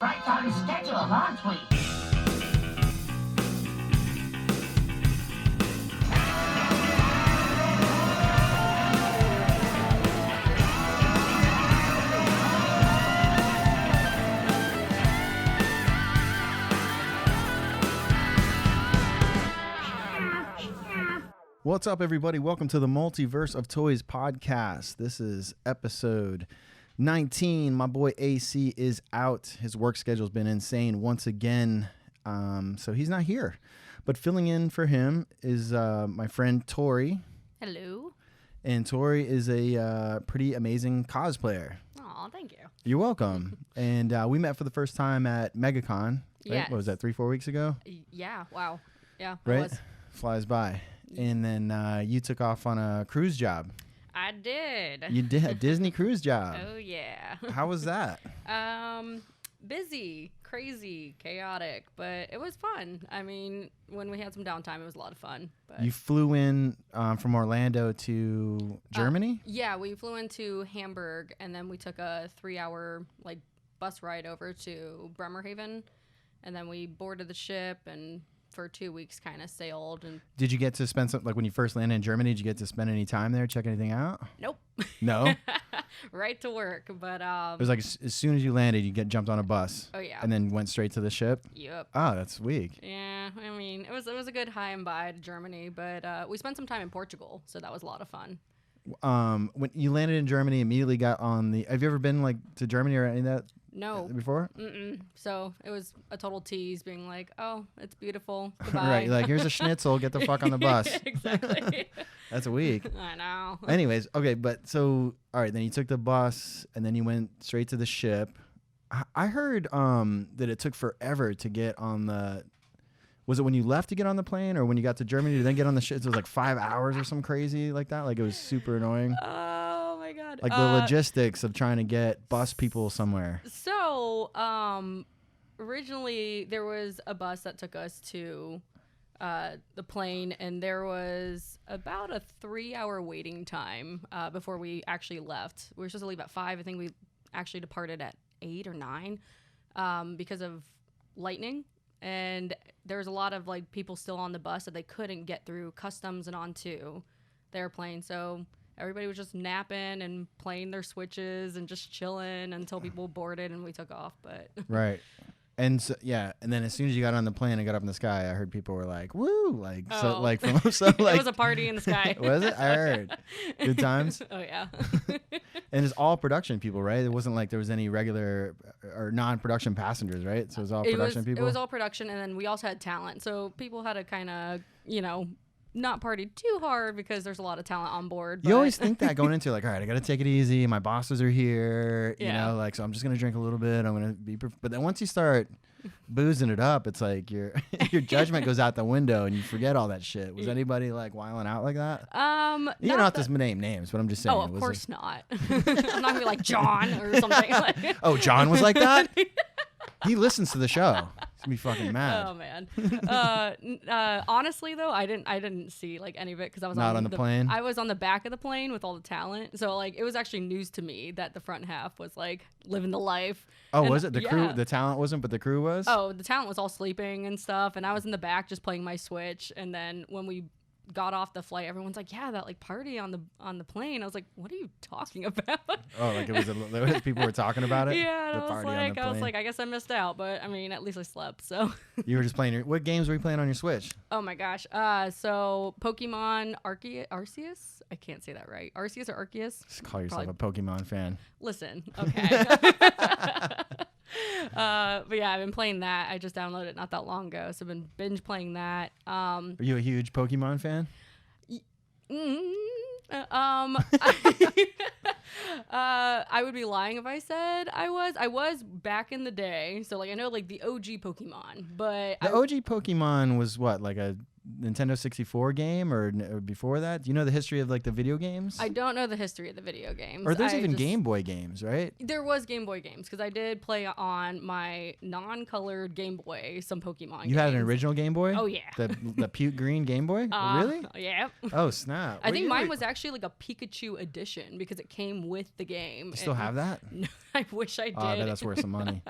Right on schedule, aren't we? What's up, everybody? Welcome to the Multiverse of Toys podcast. This is episode 19. My boy AC is out. His work schedule's been insane once again, so he's not here. But filling in for him is my friend Tori. Hello. And Tori is a pretty amazing cosplayer. Aw, thank you. You're welcome. And we met for the first time at MegaCon. Right? Yes. What was that, 3-4 weeks ago? Yeah, wow. Yeah, Right? it was. Flies by. And then you took off on a cruise job. I did. You did a Disney cruise job. Oh, yeah. How was that? Busy, crazy, chaotic, but it was fun. I mean, when we had some downtime, it was a lot of fun. But You flew in from Orlando to Germany? yeah, we flew into Hamburg, and then we took a 3-hour bus ride over to Bremerhaven, and then we boarded the ship and for 2 weeks kind of sailed. And Did you get to spend some, like when you first landed in Germany, did you get to spend any time there, check anything out? nope. No? Right to work, but It was like as soon as you landed, you jumped on a bus. oh yeah. And then went straight to the ship? Yep. Oh, that's weak. Yeah, I mean, it was a good high and by to Germany, but we spent some time in Portugal, so that was a lot of fun. When you landed in Germany, immediately got on the, have you ever been like to Germany or any of that No. before? Mm-mm. So it was a total tease, being like, "Oh, it's beautiful. Goodbye." Right, like here's a schnitzel, get the fuck on the bus. Exactly. That's weak. I know. Anyways, okay, but so all right, then you took the bus and then you went straight to the ship. I heard that it took forever to get on the. Was it when you left to get on the plane, or when you got to Germany to then get on the ship? It was like 5 hours or some crazy like that. Like it was super annoying. Oh my god. Like the logistics of trying to get bus people somewhere. So, originally there was a bus that took us to the plane, and there was about a 3-hour waiting time before we actually left. We were supposed to leave at 5. I think we actually departed at 8 or 9 because of lightning. And there was a lot of people still on the bus that they couldn't get through customs and onto the airplane. So everybody was just napping and playing their Switches and just chilling until people boarded and we took off. But Right. And so, yeah, and then as soon as you got on the plane and got up in the sky, I heard people were like, "Woo!" Like so, Oh. like from so like. it was a party in the sky. Was it? I heard. Good times. Oh yeah. And it's all production people, right? It wasn't like there was any regular or non-production passengers, right? So it was all production people. It was all production, and then we also had talent. So people had to kind of, not party too hard because there's a lot of talent on board. You always think that going into like, all right, I got to take it easy. My bosses are here, Yeah. so I'm just going to drink a little bit. I'm going to be, but then once you start boozing it up, it's like your judgment goes out the window and you forget all that shit. Was anybody like wiling out like that? You don't have to name names, but I'm just saying. Oh, of course not. I'm not gonna be like John or something. Oh, John was like that? He listens to the show. He's gonna be fucking mad. Oh man. Honestly though, I didn't see any of it because I was Not on the plane? I was on the back of the plane with all the talent, so it was actually news to me that the front half was living the life. Oh, And, was it the crew? yeah. The talent wasn't, but the crew was. Oh, the talent was all sleeping and stuff, and I was in the back just playing my Switch. And then when we got off the flight, everyone's like, "Yeah, that party on the plane." I was like, "What are you talking about?" Oh, like there was people were talking about it. Yeah, and The I party on the was plane? like, I guess I missed out, but I mean, at least I slept. So, You were just playing. What games were you playing on your Switch? oh my gosh, so Pokemon Arceus, I can't say that right. Arceus or Arceus? Just call yourself a Pokemon fan. Listen, okay. But yeah, I've been playing that. I just downloaded it not that long ago, so I've been binge playing that. Are you a huge Pokemon fan? I would be lying if I said I was. I was back in the day, so I know the OG Pokemon, but The OG Pokemon was what, like a Nintendo 64 game or before that? Do you know the history of like the video games? I don't know the history of the video games. Or there's even Game Boy games, right? There was Game Boy games because I did play on my non-colored Game Boy some Pokemon games. You had an original Game Boy? Oh, yeah. The puke green Game Boy? Really? Yeah. Oh, snap. I think mine was actually like a Pikachu edition because it came with the game. You still have that? No, I wish I did. Oh, I bet that's worth some money.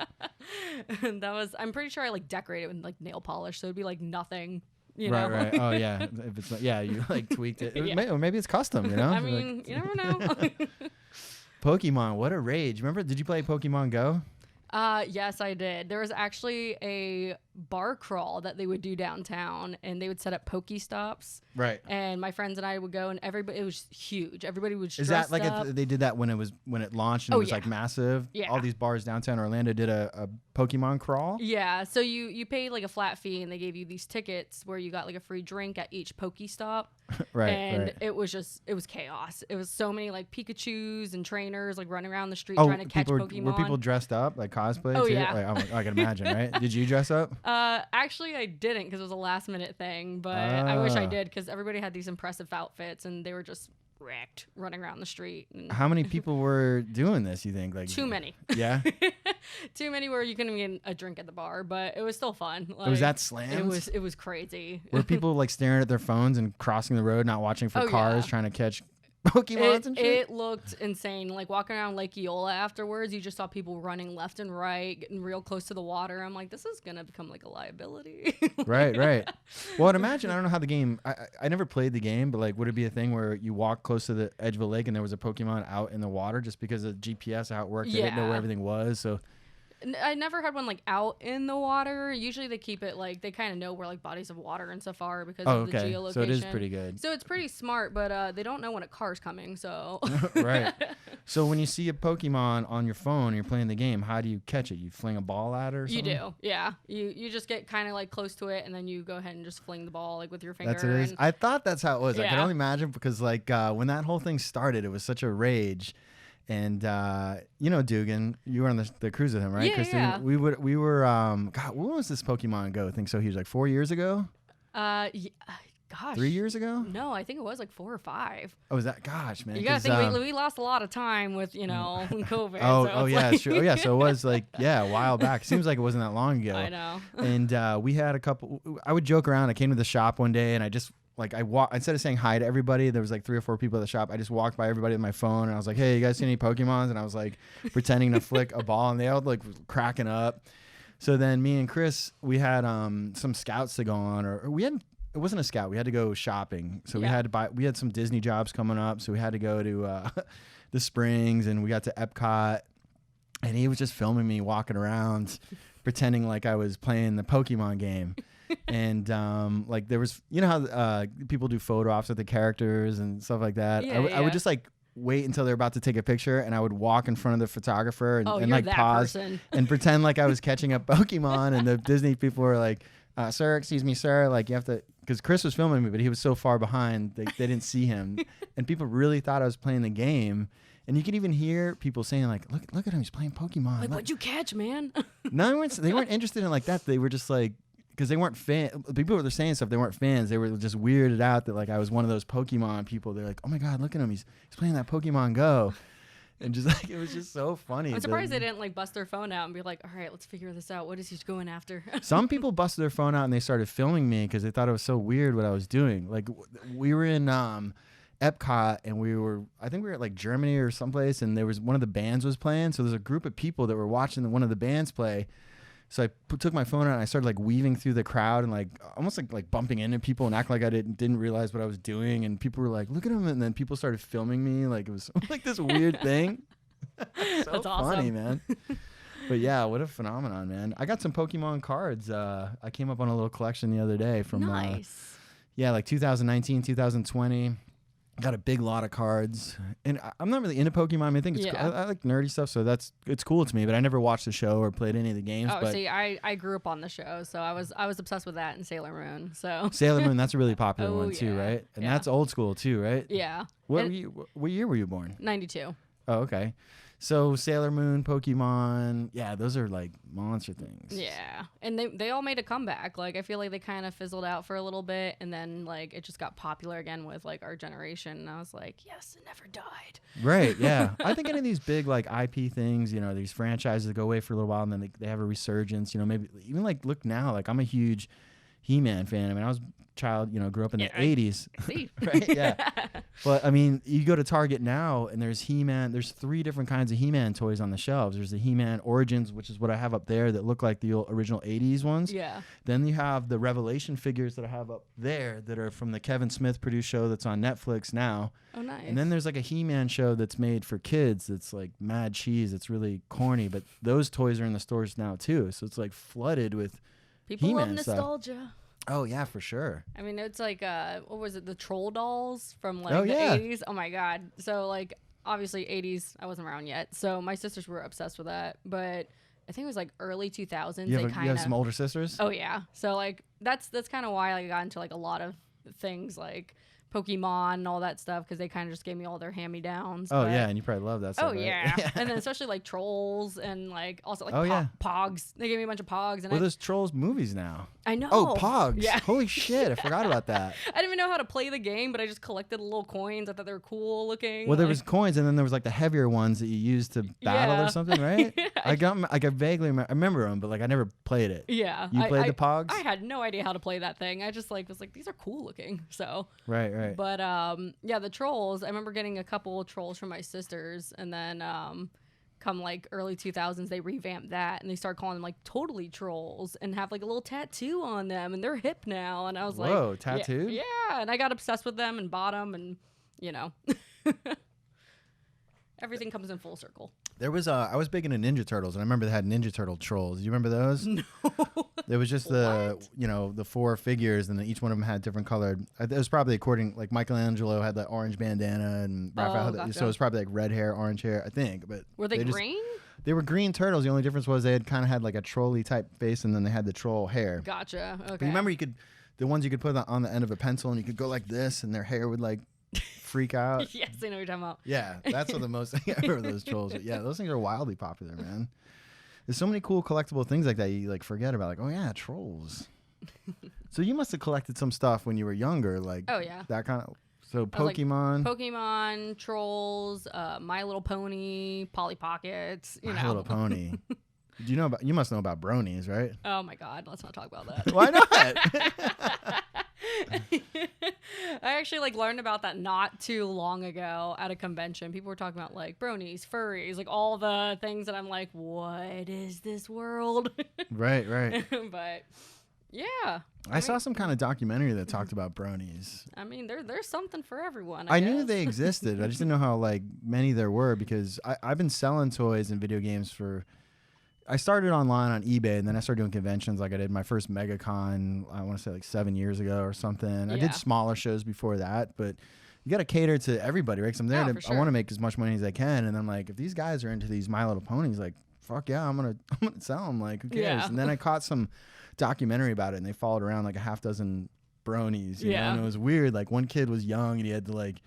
And I'm pretty sure I like decorated it with like nail polish, so it'd be like nothing. You right, know? right. Oh, yeah. If it's you like tweaked it. Yeah. Or maybe it's custom, you know? I mean, you never know. Pokemon, what a rage. Remember, did you play Pokemon Go? Yes, I did. There was actually a bar crawl that they would do downtown, and they would set up Pokestops. Right. And my friends and I would go, and everybody, it was huge. Everybody was dressed Is that like up. they did that when it launched and it was like massive? Yeah. All these bars downtown Orlando did a Pokemon crawl? Yeah. So you paid like a flat fee, and they gave you these tickets where you got like a free drink at each Pokestop. Right. And it was chaos. It was so many like Pikachus and trainers like running around the street Oh, trying to catch Pokemon. were people dressed up like cosplay Oh, too? yeah. Like, I can imagine, right? Did you dress up? Actually, I didn't because it was a last minute thing, but I wish I did because everybody had these impressive outfits and they were just wrecked running around the street. And How many people were doing this, you think? Like too many. Yeah? Too many where you couldn't even get a drink at the bar, but it was still fun. Like, It was that slams? It was crazy. Were people like staring at their phones and crossing the road, not watching for Oh, cars, yeah. trying to catch Pokemons and shit? It looked insane. Like walking around Lake Eola afterwards, you just saw people running left and right, getting real close to the water. I'm like, this is gonna become like a liability. Right. Well, I'd imagine, I don't know how the game, I never played the game, but like, would it be a thing where you walk close to the edge of a lake and there was a Pokemon out in the water just because of GPS, how it worked? They didn't know where everything was, so... I never had one like out in the water. Usually they keep it like they kind of know where like bodies of water and stuff are because of the geolocation. So it is pretty good. So it's pretty smart, but they don't know when a car's coming. So Right. So when you see a Pokemon on your phone and you're playing the game, how do you catch it? You fling a ball at it or something? You do, yeah. You just get kind of like close to it and then you go ahead and just fling the ball like with your finger. That's what it is. I thought that's how it was. I can Yeah. only imagine because like when that whole thing started, it was such a rage. And you know Dugan, you were on the cruise with him, right, Yeah, Kristen? yeah. We were God, when was this Pokemon Go thing so huge? Like 4 years ago? Gosh. 3 years ago? No, I think it was like 4 or 5. Oh, is that? Gosh, man. You gotta 'cause, think we lost a lot of time with COVID. Oh, so yeah, like it's true. Oh, yeah, so it was like, a while back. It seems like it wasn't that long ago. I know. And we had a couple. I would joke around. I came to the shop one day and I just like instead of saying hi to everybody, there was like 3 or 4 people at the shop. I just walked by everybody with my phone and I was like, "Hey, you guys see any Pokemons?" And I was like pretending to flick a ball, and they all like cracking up. So then me and Chris, we had some scouts to go on, or we had. It wasn't a scout. We had to go shopping, so we had to buy. We had some Disney jobs coming up, so we had to go to the Springs, and we got to Epcot, and he was just filming me walking around, pretending like I was playing the Pokemon game. And like there was, you know how people do photo ops with the characters and stuff like that. I would just like wait until they're about to take a picture, and I would walk in front of the photographer and you're like that pause person. and pretend like I was catching a Pokemon. And the Disney people were like, "Sir, excuse me, sir. Like you have to," because Chris was filming me, but he was so far behind they didn't see him, and people really thought I was playing the game. And you could even hear people saying like, "Look at him, he's playing Pokemon." Like, what'd you catch, man? No, they weren't interested in like that. They were just like, because they weren't people were saying stuff. They weren't fans. They were just weirded out that like I was one of those Pokemon people. They're like, "Oh my God, look at him. He's playing that Pokemon Go," and just like it was just so funny. I'm surprised they didn't like bust their phone out and be like, "All right, let's figure this out. What is he going after?" Some people busted their phone out and they started filming me because they thought it was so weird what I was doing. Like we were in Epcot and I think we were at like Germany or someplace, and there was one of the bands was playing. So there's a group of people that were watching one of the bands play. So I took my phone out and I started like weaving through the crowd and like almost like bumping into people and acting like I didn't realize what I was doing. And people were like, "Look at him!" And then people started filming me. Like it was like this weird thing. So That's funny, awesome. man. But yeah, what a phenomenon, man. I got some Pokemon cards. I came up on a little collection the other day from Nice. like 2019, 2020. Got a big lot of cards, and I'm not really into Pokemon. I mean, I think it's Yeah. I like nerdy stuff, so it's cool to me. But I never watched the show or played any of the games. Oh, but see, I grew up on the show, so I was obsessed with that and Sailor Moon. So Sailor Moon, that's a really popular Oh, one too, yeah. right? And Yeah. that's old school too, right? yeah, What And year were you born? 92. Oh, okay. So Sailor Moon, Pokemon, yeah, those are like monster things. Yeah, and they all made a comeback. Like I feel like they kind of fizzled out for a little bit, and then like it just got popular again with like our generation. And I was like, yes, it never died. Right, yeah. I think any of these big like IP things, you know, these franchises that go away for a little while and then they have a resurgence. You know, maybe even like look now, like I'm a huge He-Man fan. I mean, I was a child, you know, grew up in the 80s. See, Right, yeah. But I mean, you go to Target now and there's He-Man. There's 3 different kinds of He-Man toys on the shelves. There's the He-Man Origins, which is what I have up there that look like the original 80s ones. Yeah. Then you have the Revelation figures that I have up there that are from the Kevin Smith produced show that's on Netflix now. Oh, nice. And then there's like a He-Man show that's made for kids that's like mad cheese. It's really corny, but those toys are in the stores now too. So it's like flooded with People He-Man love stuff. nostalgia. Oh yeah, for sure. I mean, it's like what was it? The troll dolls from like Oh, the yeah. 80s. Oh my god. So like obviously 80s. I wasn't around yet. So my sisters were obsessed with that. But I think it was like early 2000s. You they have, kind you of. have some older sisters? Oh yeah. So like that's kind of why I got into like a lot of things like Pokemon and all that stuff because they kind of just gave me all their hand-me-downs. Oh but- yeah, and you probably love that stuff. Oh right? yeah. And then especially like trolls and like also like Oh, yeah. Pogs. They gave me a bunch of Pogs and Well, there's Trolls movies now. I know. Oh, Pogs. Yeah. Holy shit, I forgot about that. I didn't even know how to play the game, but I just collected little coins. I thought they were cool looking. Well, there like- was coins, and then there was like the heavier ones that you used to battle Yeah. or something, right? Yeah. I vaguely I remember them, but like I never played it. Yeah. You played the Pogs? I had no idea how to play that thing. I just like was like, these are cool looking. So Right, right. but yeah, the trolls, I remember getting a couple of trolls from my sisters and then come like early 2000s they revamped that and they started calling them like totally trolls and have like a little tattoo on them and they're hip now and I was like, Whoa, tattooed? Yeah, and I got obsessed with them and bought them and you know everything comes in full circle. There was I was big into Ninja Turtles, and I remember they had Ninja Turtle trolls. You remember those? No. There was just the the 4 figures, and then each one of them had different colored. It was probably according like Michelangelo had the orange bandana, and Raphael had gotcha. so it was probably like red hair, orange hair, I think. But Were they just- green? They were green turtles. The only difference was they had kind of had like a trolley type face, and then they had the troll hair. Gotcha. Okay. But you remember the ones you could put on the end of a pencil, and you could go like this, and their hair would like freak out. Yes, I know what you're talking about. Yeah, that's what the most I remember those trolls. But yeah, those things are wildly popular, man. There's so many cool collectible things like that you like forget about. Like, oh yeah, trolls. So you must have collected some stuff when you were younger, like Oh yeah. that kind of. So I was like, Pokemon, Pokemon, Trolls, My Little Pony, Polly Pockets, you My know. Little Pony. Do you know about? You must know about bronies, right? Oh my God, let's not talk about that. Why not? I actually like learned about that not too long ago at a convention. People were talking about like bronies, furries, like all the things that I'm like, what is this world? Right, right. But yeah, I saw some kind of documentary that talked about bronies. I mean, there's something for everyone. I knew guess. they existed. I just didn't know how like many there were because I've been selling toys and video games for. I started online on eBay and then I started doing conventions. Like I did my first MegaCon, I want to say like 7 years ago or something. I Yeah. did smaller shows before that, but you got to cater to everybody, right? 'Cause I'm there Oh, to, for I want sure. to make as much money as I can. And I'm like, if these guys are into these My Little Ponies, like, fuck yeah, I'm gonna sell them. Like, who cares? Yeah. And then I caught some documentary about it and they followed around like a half dozen bronies. You know? Yeah. And it was weird. Like one kid was young and he had to like,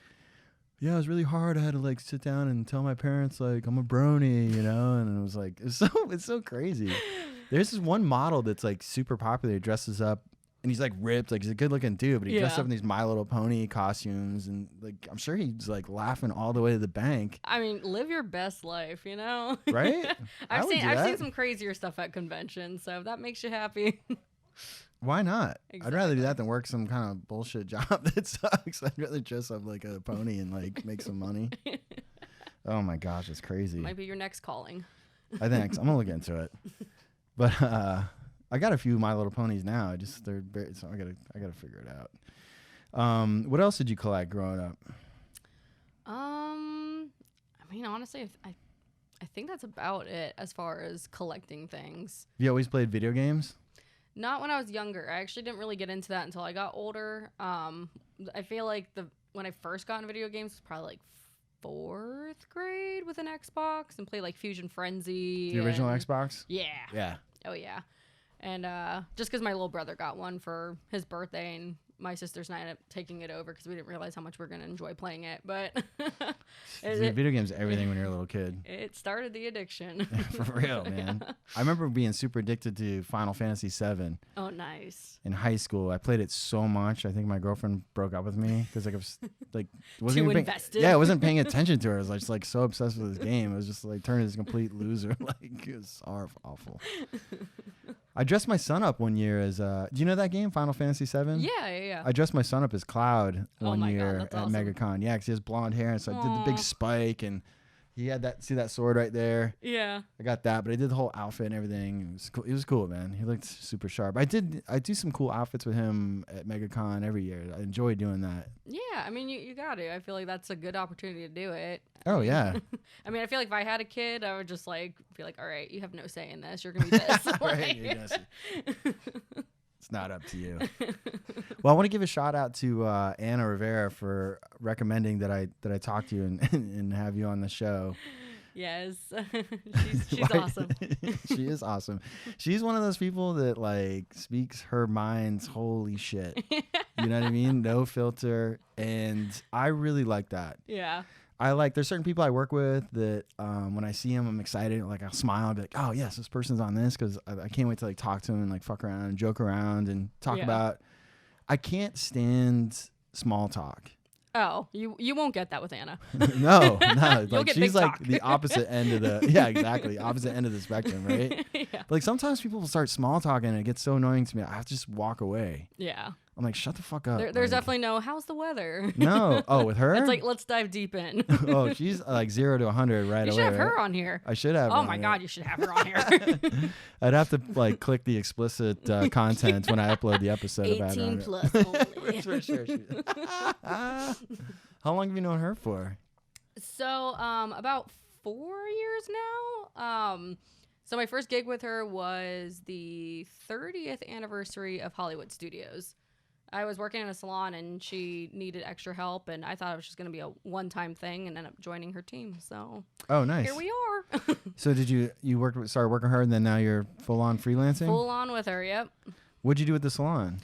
yeah, it was really hard. I had to like sit down and tell my parents like I'm a brony, you know, and it was like it's so crazy. There's this one model that's like super popular. He dresses up and he's like ripped, like he's a good looking dude, but he dresses Yeah. up in these My Little Pony costumes and like I'm sure he's like laughing all the way to the bank, I mean, live your best life, you know? right? I I've would seen do I've seen that. some crazier stuff at conventions, so if that makes you happy. Why not? I'd rather do Exactly. that than work some kind of bullshit job that sucks. I'd rather dress up like a pony and like make some money. Oh my gosh, it's crazy. Might be your next calling. I think I'm gonna look into it. But I got a few My Little Ponies now. They're very, so I gotta figure it out. What else did you collect growing up? I mean, honestly, I think that's about it as far as collecting things. You always played video games? Not when I was younger. I actually didn't really get into that until I got older. I feel like when I first got into video games was probably like 4th grade with an Xbox and played like Fusion Frenzy. The original and- Xbox? Yeah. Yeah. Oh yeah. And just because my little brother got one for his birthday and my sisters and I ended up taking it over because we didn't realize how much we were going to enjoy playing it. But Video games are everything when you're a little kid. it started the addiction. For real, man. I remember being super addicted to Final Fantasy VII. Oh, nice. In high school, I played it so much. I think my girlfriend broke up with me because I was like, wasn't Too even invested. I wasn't paying attention to her. I was just like so obsessed with this game. I was just like turning this complete loser. Like it was awful. I dressed my son up one year as do you know that game, Final Fantasy VII? Yeah. I dressed my son up as Cloud one year that's at awesome. MegaCon. Yeah, because he has blonde hair, and so I did the big Aw. spike, and he had that sword right there. Yeah. I got that, but I did the whole outfit and everything. It was cool, man. He looked super sharp. I do some cool outfits with him at MegaCon every year. I enjoy doing that. Yeah, I mean, you got to. I feel like that's a good opportunity to do it. Oh yeah. I mean, I feel like if I had a kid, I would just like be like, all right, you have no say in this. You're gonna be this. Right, you're gonna It's not up to you. Well, I want to give a shout out to Anna Rivera for recommending that I talk to you and have you on the show. Yes, she's awesome. She is awesome. She's one of those people that like speaks her mind's holy shit. You know what I mean? No filter, and I really like that. Yeah. There's certain people I work with that when I see them, I'm excited. Like I'll smile and be like, oh yes, this person's on this because I can't wait to like talk to them and like fuck around and joke around and talk about. I can't stand small talk. Oh, you won't get that with Anna. No. You'll Like get she's big like talk. the opposite end of the opposite end of the spectrum, right? Yeah. But like sometimes people will start small talking and it gets so annoying to me. I have to just walk away. Yeah. I'm like, shut the fuck up. There's like, definitely no. How's the weather? no. Oh, with her? It's like let's dive deep in. Oh, she's like 0 to 100 right You away. should have right? her on here. I should have. Oh her my on god, it. you should have her on here. I'd have to like click the explicit content when I upload the episode. 18 about plus it. only. For sure. How long have you known her for? So, about 4 years now. So my first gig with her was the 30th anniversary of Hollywood Studios. I was working in a salon and she needed extra help, and I thought it was just going to be a one-time thing, and ended up joining her team. So Oh, nice. here we are. So did you started working with her, and then now you're full on freelancing? Full on with her, yep. What'd you do at the salon?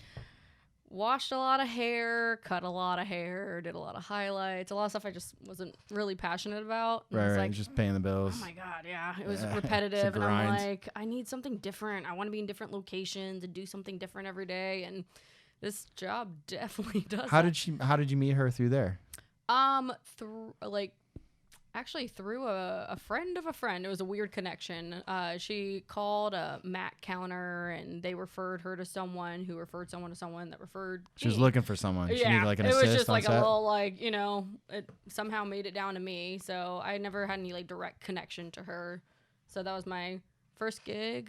Washed a lot of hair, cut a lot of hair, did a lot of highlights, a lot of stuff I just wasn't really passionate about. And I was Right, like, just paying the bills. oh my god, yeah, it was Yeah, it's a repetitive, and I'm grind. like, I need something different. I want to be in different locations and do something different every day, and this job definitely does. How that. How did you meet her through there? Through a friend of a friend. It was a weird connection. She called a Mac counter, and they referred her to someone who referred someone to someone that referred. She was me. looking for someone. She needed like an it assist was just on like set. a little it somehow made it down to me. So I never had any like direct connection to her. So that was my first gig.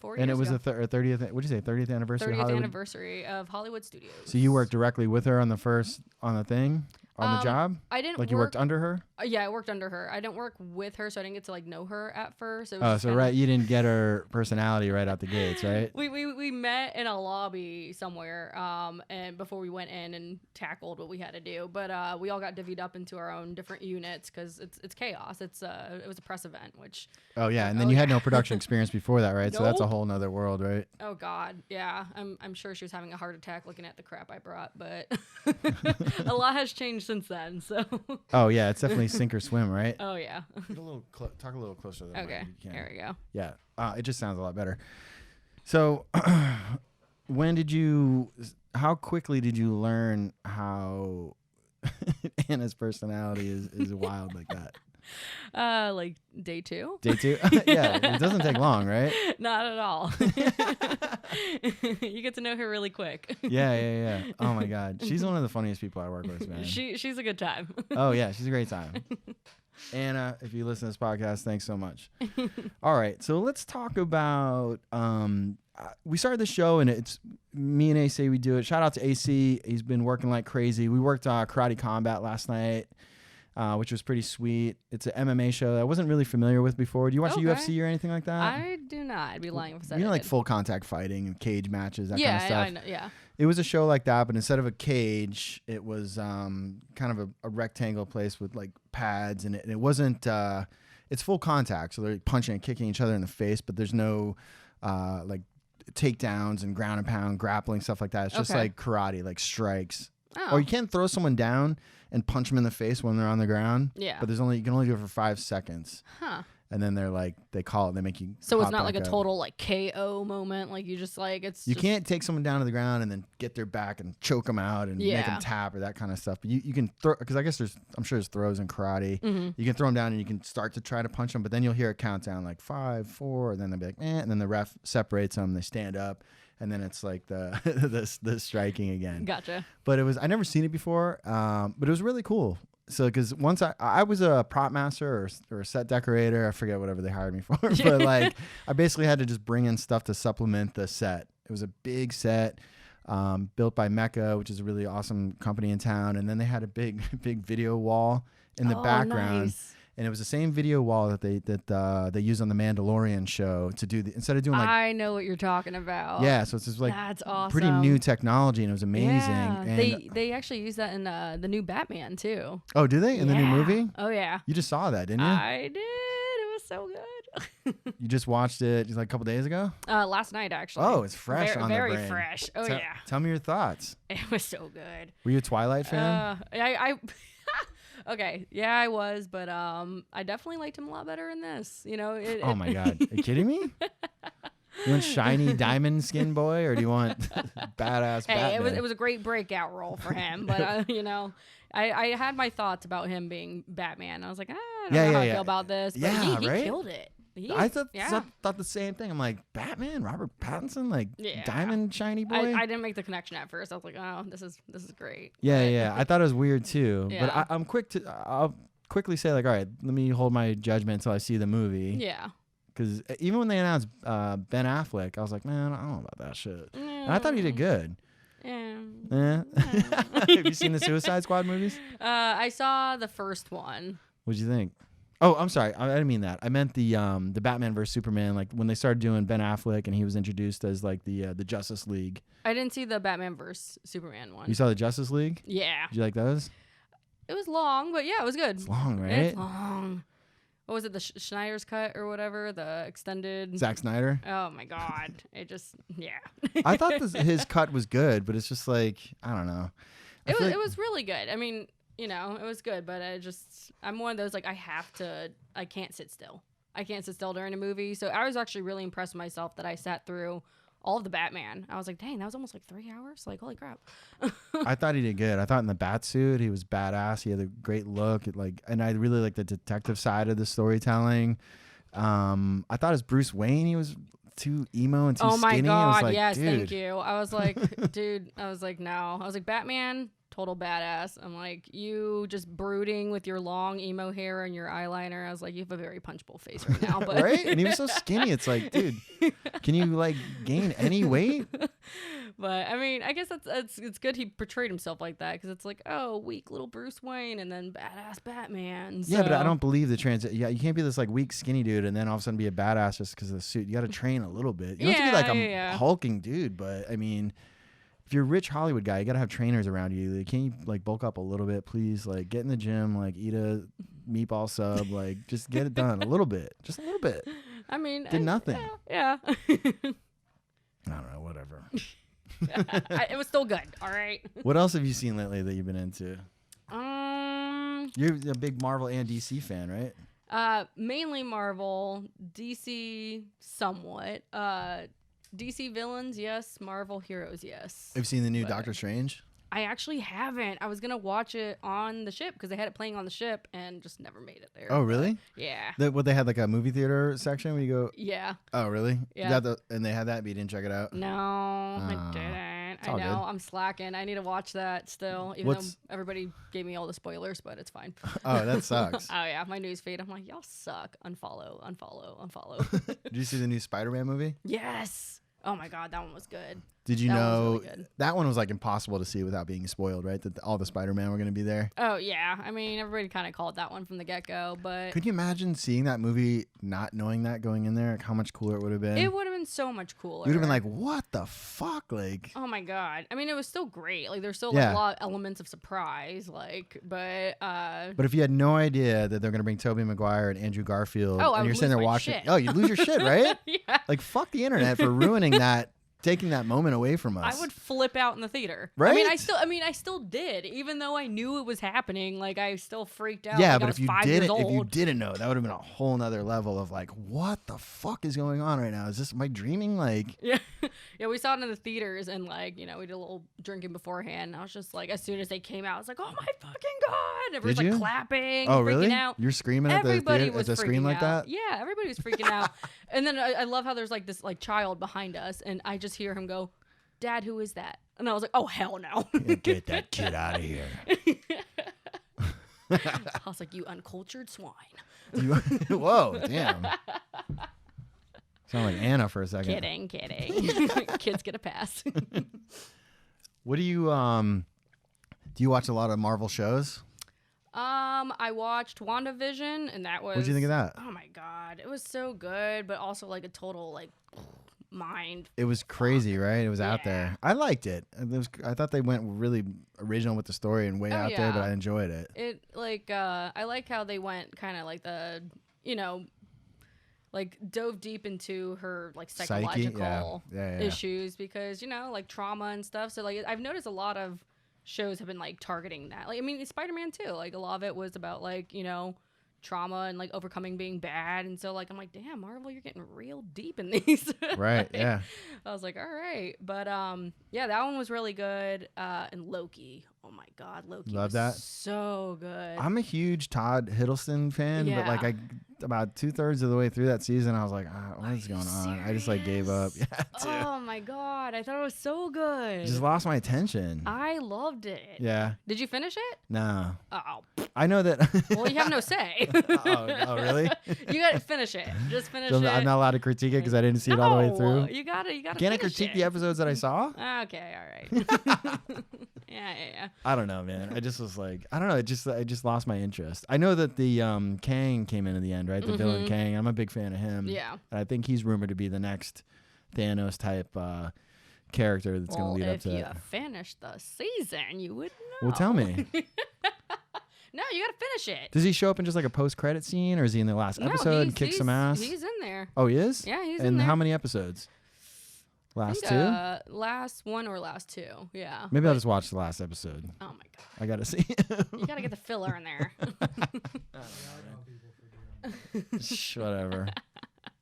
4 years And it was ago. the 30th. What'd you say? 30th anniversary. of 30th Hollywood? anniversary of Hollywood Studios. So you worked directly with her on the thing, on the job. I didn't Like you worked under her. Yeah, I worked under her. I didn't work with her, so I didn't get to like know her at first. It was Oh, just so kinda- right, you didn't get her personality right out the gates, right? We met in a lobby somewhere, and before we went in and tackled what we had to do. But we all got divvied up into our own different units because it's chaos. It was a press event, which Oh yeah, and then Oh, you had yeah. no production experience before that, right? So that's a Nope. whole nother world, right? oh god, yeah. I'm sure she was having a heart attack looking at the crap I brought, but a lot has changed since then. So Oh yeah, it's definitely sink or swim, right? oh yeah. Get a little talk a little closer to the mic Okay, if you can. there we go. Yeah, it just sounds a lot better. So, how quickly did you learn how Anna's personality is wild like that? Like day 2. Day 2? Yeah, it doesn't take long, right? Not at all. You get to know her really quick. Yeah. Oh my God, she's one of the funniest people I work with, man. She's a good time. Oh yeah, she's a great time. Anna, if you listen to this podcast, thanks so much. All right, so let's talk about. We started the show, and it's me and AC. We do it. Shout out to AC. He's been working like crazy. We worked Karate Combat last night, which was pretty sweet. It's an MMA show that I wasn't really familiar with before. Do you watch Okay. UFC or anything like that? I do not. I'd be lying if I said You know, I like did. full contact fighting and cage matches, that Yeah, kind of stuff. I know. Yeah. It was a show like that, but instead of a cage, it was kind of a rectangle place with like pads, and it wasn't. It's full contact, so they're punching and kicking each other in the face, but there's no like takedowns and ground and pound, grappling, stuff like that. It's just Okay. like karate, like strikes. Oh. Or you can't throw someone down and punch them in the face when they're on the ground. Yeah. But you can only do it for 5 seconds. Huh. And then they call it, they make you. So it's hop not like a back up. total like KO moment. Like you just like it's. You just, can't take someone down to the ground and then get their back and choke them out and make Yeah. them tap or that kind of stuff. But you can throw, because I guess I'm sure there's throws in karate. Mm-hmm. You can throw them down and you can start to try to punch them, but then you'll hear a countdown like 5, 4, and then they'll be like, and then the ref separates them. They stand up, and then it's like the striking again. Gotcha. But I never seen it before, but it was really cool. So, because once I was a prop master or a set decorator, I forget whatever they hired me for, but like I basically had to just bring in stuff to supplement the set. It was a big set built by Mecca, which is a really awesome company in town, and then they had a big video wall in the background. Nice. And it was the same video wall that they use on the Mandalorian show to do instead of doing like I know what you're talking about. yeah, so it's just like That's awesome. pretty new technology, and it was amazing. Yeah. And They actually use that in the new Batman too. oh, do they in the new Yeah. movie? Oh yeah. You just saw that, didn't you? I did. It was so good. You just watched it just like a couple days ago. Last night actually. Oh, it's fresh very, on very the brain. fresh. Oh Tell- yeah. Tell me your thoughts. It was so good. Were you a Twilight fan? I okay, yeah, I was, but I definitely liked him a lot better in this. You know, Oh my God, are you kidding me? You want shiny diamond skin boy, or do you want badass Hey, Batman? it was a great breakout role for him, but you know, I had my thoughts about him being Batman. I was like, I don't know how I feel about this, but Yeah, he right? killed it. I thought yeah. the same thing. I'm like, Batman, Robert Pattinson, like Yeah. diamond shiny boy. I didn't make the connection at first. I was like, oh, this is great. Yeah, But- yeah. I thought it was weird too. Yeah. But I'll quickly say like, all right, let me hold my judgment until I see the movie. Yeah. Because even when they announced Ben Affleck, I was like, man, I don't know about that shit. And I thought he did good. Yeah. Eh? Have you seen the Suicide Squad movies? I saw the first one. What'd you think? Oh, I'm sorry. I didn't mean that. I meant the Batman vs Superman. Like when they started doing Ben Affleck and he was introduced as like the Justice League. I didn't see the Batman vs Superman one. You saw the Justice League? Yeah. Did you like those? It was long, but yeah, it was good. It's long, right? It's long. What was it? The Schneider's cut or whatever? The extended. Zack Snyder. Oh my God! It just yeah. I thought his cut was good, but it's just like I don't know. It was really good. I mean, you know, it was good, but I'm one of those like I can't sit still. I can't sit still during a movie. So I was actually really impressed with myself that I sat through all of the Batman. I was like, dang, that was almost like 3 hours. Like, holy crap. I thought he did good. I thought in the bat suit he was badass. He had a great look. And I really liked the detective side of the storytelling. I thought as Bruce Wayne he was too emo and too Oh my skinny. I was God! like, Yes, dude. thank you. I was like, dude. I was like, no. I was like, Batman, total badass. I'm like, you just brooding with your long emo hair and your eyeliner. I was like, you have a very punchable face right now. But Right? And he was so skinny. It's like, dude, can you like gain any weight? But I mean, I guess it's good he portrayed himself like that because it's like, oh, weak little Bruce Wayne and then badass Batman. Yeah, but I so- don't believe the transit. Yeah, you can't be this like weak skinny dude and then all of a sudden be a badass just because of the suit. You got to train a little bit. You don't have to be like a Yeah. hulking dude, but I mean, if you're a rich Hollywood guy, you got to have trainers around you. Like, can you like bulk up a little bit, please? Like, get in the gym, like eat a meatball sub, like just get it done a little bit, just a little bit. I mean, Did nothing. Yeah. I don't know, whatever. It was still good. All right. What else have you seen lately that you've been into? Um. You're a big Marvel and DC fan, right? Mainly Marvel, DC somewhat. DC villains, yes. Marvel heroes, yes. Have you seen the new But- Doctor Strange? I actually haven't. I was gonna watch it on the ship because they had it playing on the ship and just never made it there. Oh, really? Yeah. What they had like a movie theater section where you go. Yeah. Oh, really? Yeah. And they had that, but you didn't check it out. No, I didn't. I all know. good. I'm slacking. I need to watch that still, even What's- though everybody gave me all the spoilers, but it's fine. Oh, that sucks. Oh yeah, my news feed. I'm like, y'all suck. Unfollow. Unfollow. Did you see the new Spider-Man movie? Yes. Oh my God, that one was good. Did you That know was really good. that one was like impossible to see without being spoiled, right? That all the Spider-Man were going to be there. Oh yeah, I mean everybody kind of called that one from the get-go, but Could you imagine seeing that movie not knowing that going in there? Like how much cooler it would have been? it would have been so much cooler. You would have been like, "What the fuck?" Like, oh my God. I mean, it was still great. Like there's still Yeah. like, a lot of elements of surprise, like, but but if you had no idea that they're going to bring Tobey Maguire and Andrew Garfield, Oh, I and would you're sitting there lose my watching, shit. oh, you'd lose your shit, right? yeah. Like, fuck the internet for ruining that taking that moment away from us. I would flip out in the theater. Right? I mean, I still did, even though I knew it was happening. Like, I still freaked out. Yeah, like but I was if you 5 years didn't, old. if you didn't know, that would have been a whole nother level of like, what the fuck is going on right now? Am I dreaming? Like, Yeah, yeah, we saw it in the theaters, and like, you know, we did a little drinking beforehand. And I was just like, as soon as they came out, I was like, oh my fucking god! Everyone's Did like you? clapping, oh freaking really? out. You're screaming at the Everybody theater, was at the screen freaking like out. that? Yeah, everybody was freaking out. And then I love how there's like this like child behind us, and I just hear him go, "Dad, who is that?" And I was like, "Oh hell no!" Get that kid out of here. I was like, "You uncultured swine." Whoa, damn. Sound like Anna for a second. Kidding. Kids get a pass. What do you watch a lot of Marvel shows? I watched WandaVision, and that was. What'd you think of that? Oh my god, it was so good, but also like a total like mind. It was crazy, right? It was out Yeah. there. I liked it. I thought they went really original with the story and way out there, but yeah. I enjoyed it. It like I like how they went kind of like the like dove deep into her like psychological Yeah. issues because like trauma and stuff. So like I've noticed a lot of shows have been like targeting that. Like I mean Spider-Man too. Like a lot of it was about like trauma and like overcoming being bad, and so like I'm like, damn, Marvel, you're getting real deep in these. Right, yeah. I was like, all right, but yeah, that one was really good. And Loki, oh my god, Loki, Love was that. so good. I'm a huge Todd Hiddleston fan, but like about 2/3 of the way through that season, I was like, what is going on? I just like gave up. Yeah, dude. Oh my god, I thought it was so good. Just lost my attention. I loved it. Yeah. Did you finish it? No. Oh, I know that. well, you have no say. oh, really? You gotta finish it. Just finish So it. I'm not allowed to critique it because I didn't see it all the way through. You gotta. Can't I finish critique it. the episodes that I saw? Okay, all right. yeah. I don't know, man. I just was like, I don't know. I just lost my interest. I know that the Kang came in the end, right? The villain Kang. I'm a big fan of him. Yeah. And I think he's rumored to be the next Thanos type character that's going to lead up to if it. you finished the season, you would know. Well, tell me. No, you gotta finish it. Does he show up in just like a post-credit scene, or is he in the last episode and kicks some ass? He's in there. Oh, he is? Yeah, he's in And there. how many episodes? Last I think, two? last one or last two. Yeah. Maybe I'll just watch the last episode. Oh my god. I got to see. You gotta get the filler in there. Whatever.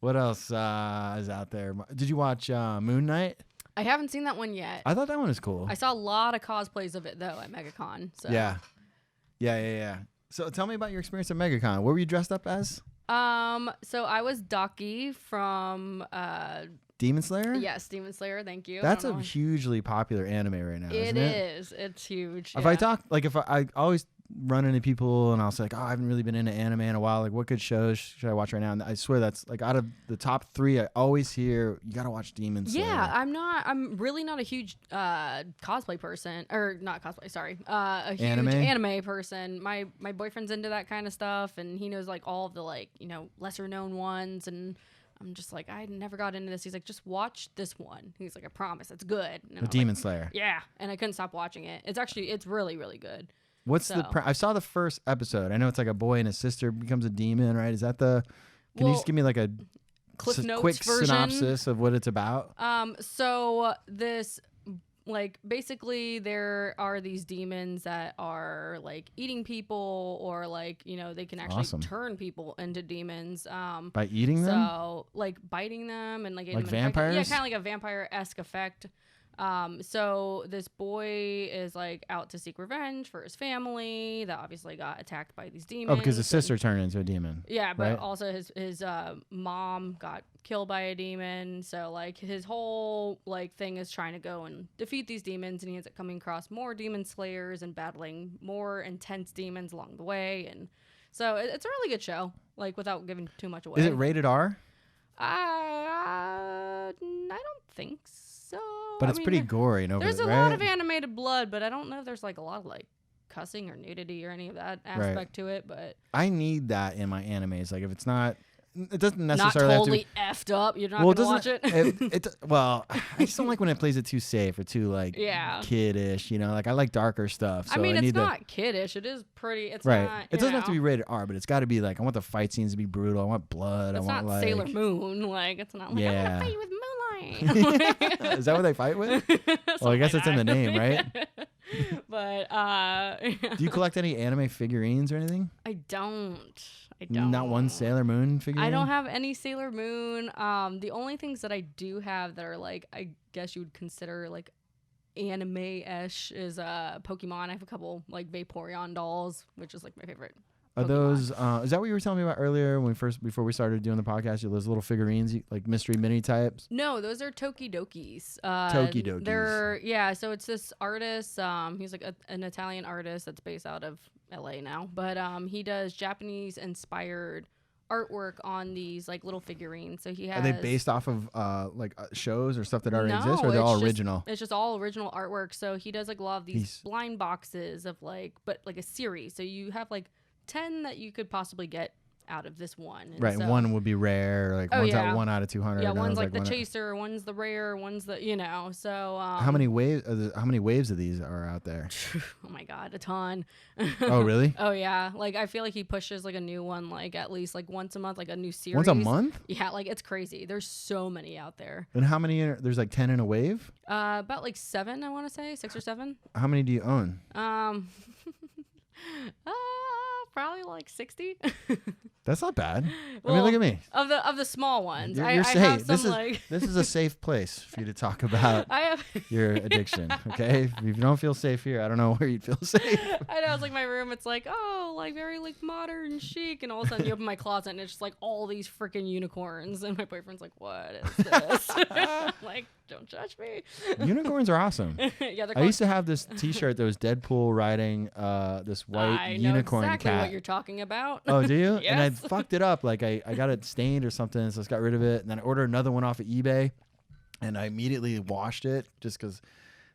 What else is out there? Did you watch Moon Knight? I haven't seen that one yet. I thought that one was cool. I saw a lot of cosplays of it though at MegaCon. So. Yeah. So tell me about your experience at MegaCon. What were you dressed up as? So I was Ducky from Demon Slayer? Yes, Demon Slayer. Thank you. That's a hugely popular anime right now, isn't it? It is. It's huge. If I talk, like, if I always run into people and I'll say, like, oh, I haven't really been into anime in a while. Like, what good shows should I watch right now? And I swear that's, like, out of the top 3, I always hear, you got to watch Demon Slayer. Yeah, I'm really not a huge cosplay person, or not cosplay, sorry. A huge anime person. My boyfriend's into that kind of stuff, and he knows, like, all of the, like, lesser known ones, and I'm just like, I never got into this. He's like, just watch this one. He's like, I promise, it's good. The Demon Slayer. Yeah, and I couldn't stop watching it. It's really, really good. What's I saw the first episode. I know it's like a boy and his sister becomes a demon, right? Is that can you just give me like a Cliff Notes quick version? synopsis of what it's about? So this, like, basically there are these demons that are like eating people, or like, they can actually turn people into demons. By eating them? So like biting them and like vampires? Yeah, kind of like a vampire-esque effect. So this boy is like out to seek revenge for his family that obviously got attacked by these demons. Oh, because his sister turned into a demon. Yeah, but right? also his mom got killed by a demon. So like his whole like thing is trying to go and defeat these demons, and he ends up coming across more demon slayers and battling more intense demons along the way. And so it's a really good show, like, without giving too much away. Is it rated R? I don't think so. But it's pretty gory and over. There's a lot of animated blood, but I don't know if there's like a lot of like cussing or nudity or any of that aspect to it. But I need that in my animes. Like, if it's not, it doesn't necessarily not totally have effed up. You're not gonna watch it. Well, I just don't like when it plays it too safe or too like kiddish. Like, I like darker stuff. So I mean, it's not the, kiddish. It is pretty. It's right. not. It doesn't have to be rated R, but it's got to be like, I want the fight scenes to be brutal. I want blood. It's I want not like Sailor Moon. Like, it's not like, I want to fight you with moonlight. Is that what they fight with? Well, I guess it's in the name, right? But Do you collect any anime figurines or anything? I don't. Not one Sailor Moon figurine? I don't have any Sailor Moon. The only things that I do have that are like, I guess you would consider like anime-ish is Pokemon. I have a couple like Vaporeon dolls, which is like my favorite. Are Pokemon. those? Is that what you were telling me about earlier when before we started doing the podcast? Those little figurines, like mystery mini types. No, those are Tokidokis. Tokidokis. Yeah. So it's this artist. He's like an Italian artist that's based out of LA now, but he does Japanese inspired artwork on these like little figurines. So he has. Are they based off of shows or stuff that already exist, or No, they're all it's just- original? It's just all original artwork. So he does like a lot of these blind boxes of like, but like a series. So you have like 10 that you could possibly get out of this one. And Right, so, one would be rare, like one out of 200. Yeah, and one's was like the one chaser, one's the rare, one's the So how many waves? How many waves of these are out there? oh my god, a ton. Oh, really? Oh yeah, like I feel like he pushes like a new one like at least like once a month, like a new series. Once a month? Yeah, like it's crazy. There's so many out there. And how many? There's like 10 in a wave. About like 7, I want to say 6 or 7. How many do you own? Probably like 60. That's not bad. Well, I mean, look at me. Of the small ones. I You're have safe. some This is a safe place for you to talk about I have. your addiction. Okay, if you don't feel safe here, I don't know where you'd feel safe. I know, it's like my room. It's like, oh, like very like modern chic, and all of a sudden you open my closet and it's just like all these freaking unicorns, and my boyfriend's like, what is this? I'm like, don't judge me. Unicorns are awesome. Yeah, they're I used to have this T-shirt that was Deadpool riding this white I know unicorn exactly cat. what you're talking about. Oh, do you? And I Yes. fucked it up. Like I got it stained or something, so I just got rid of it. And then I ordered another one off of eBay, and I immediately washed it just because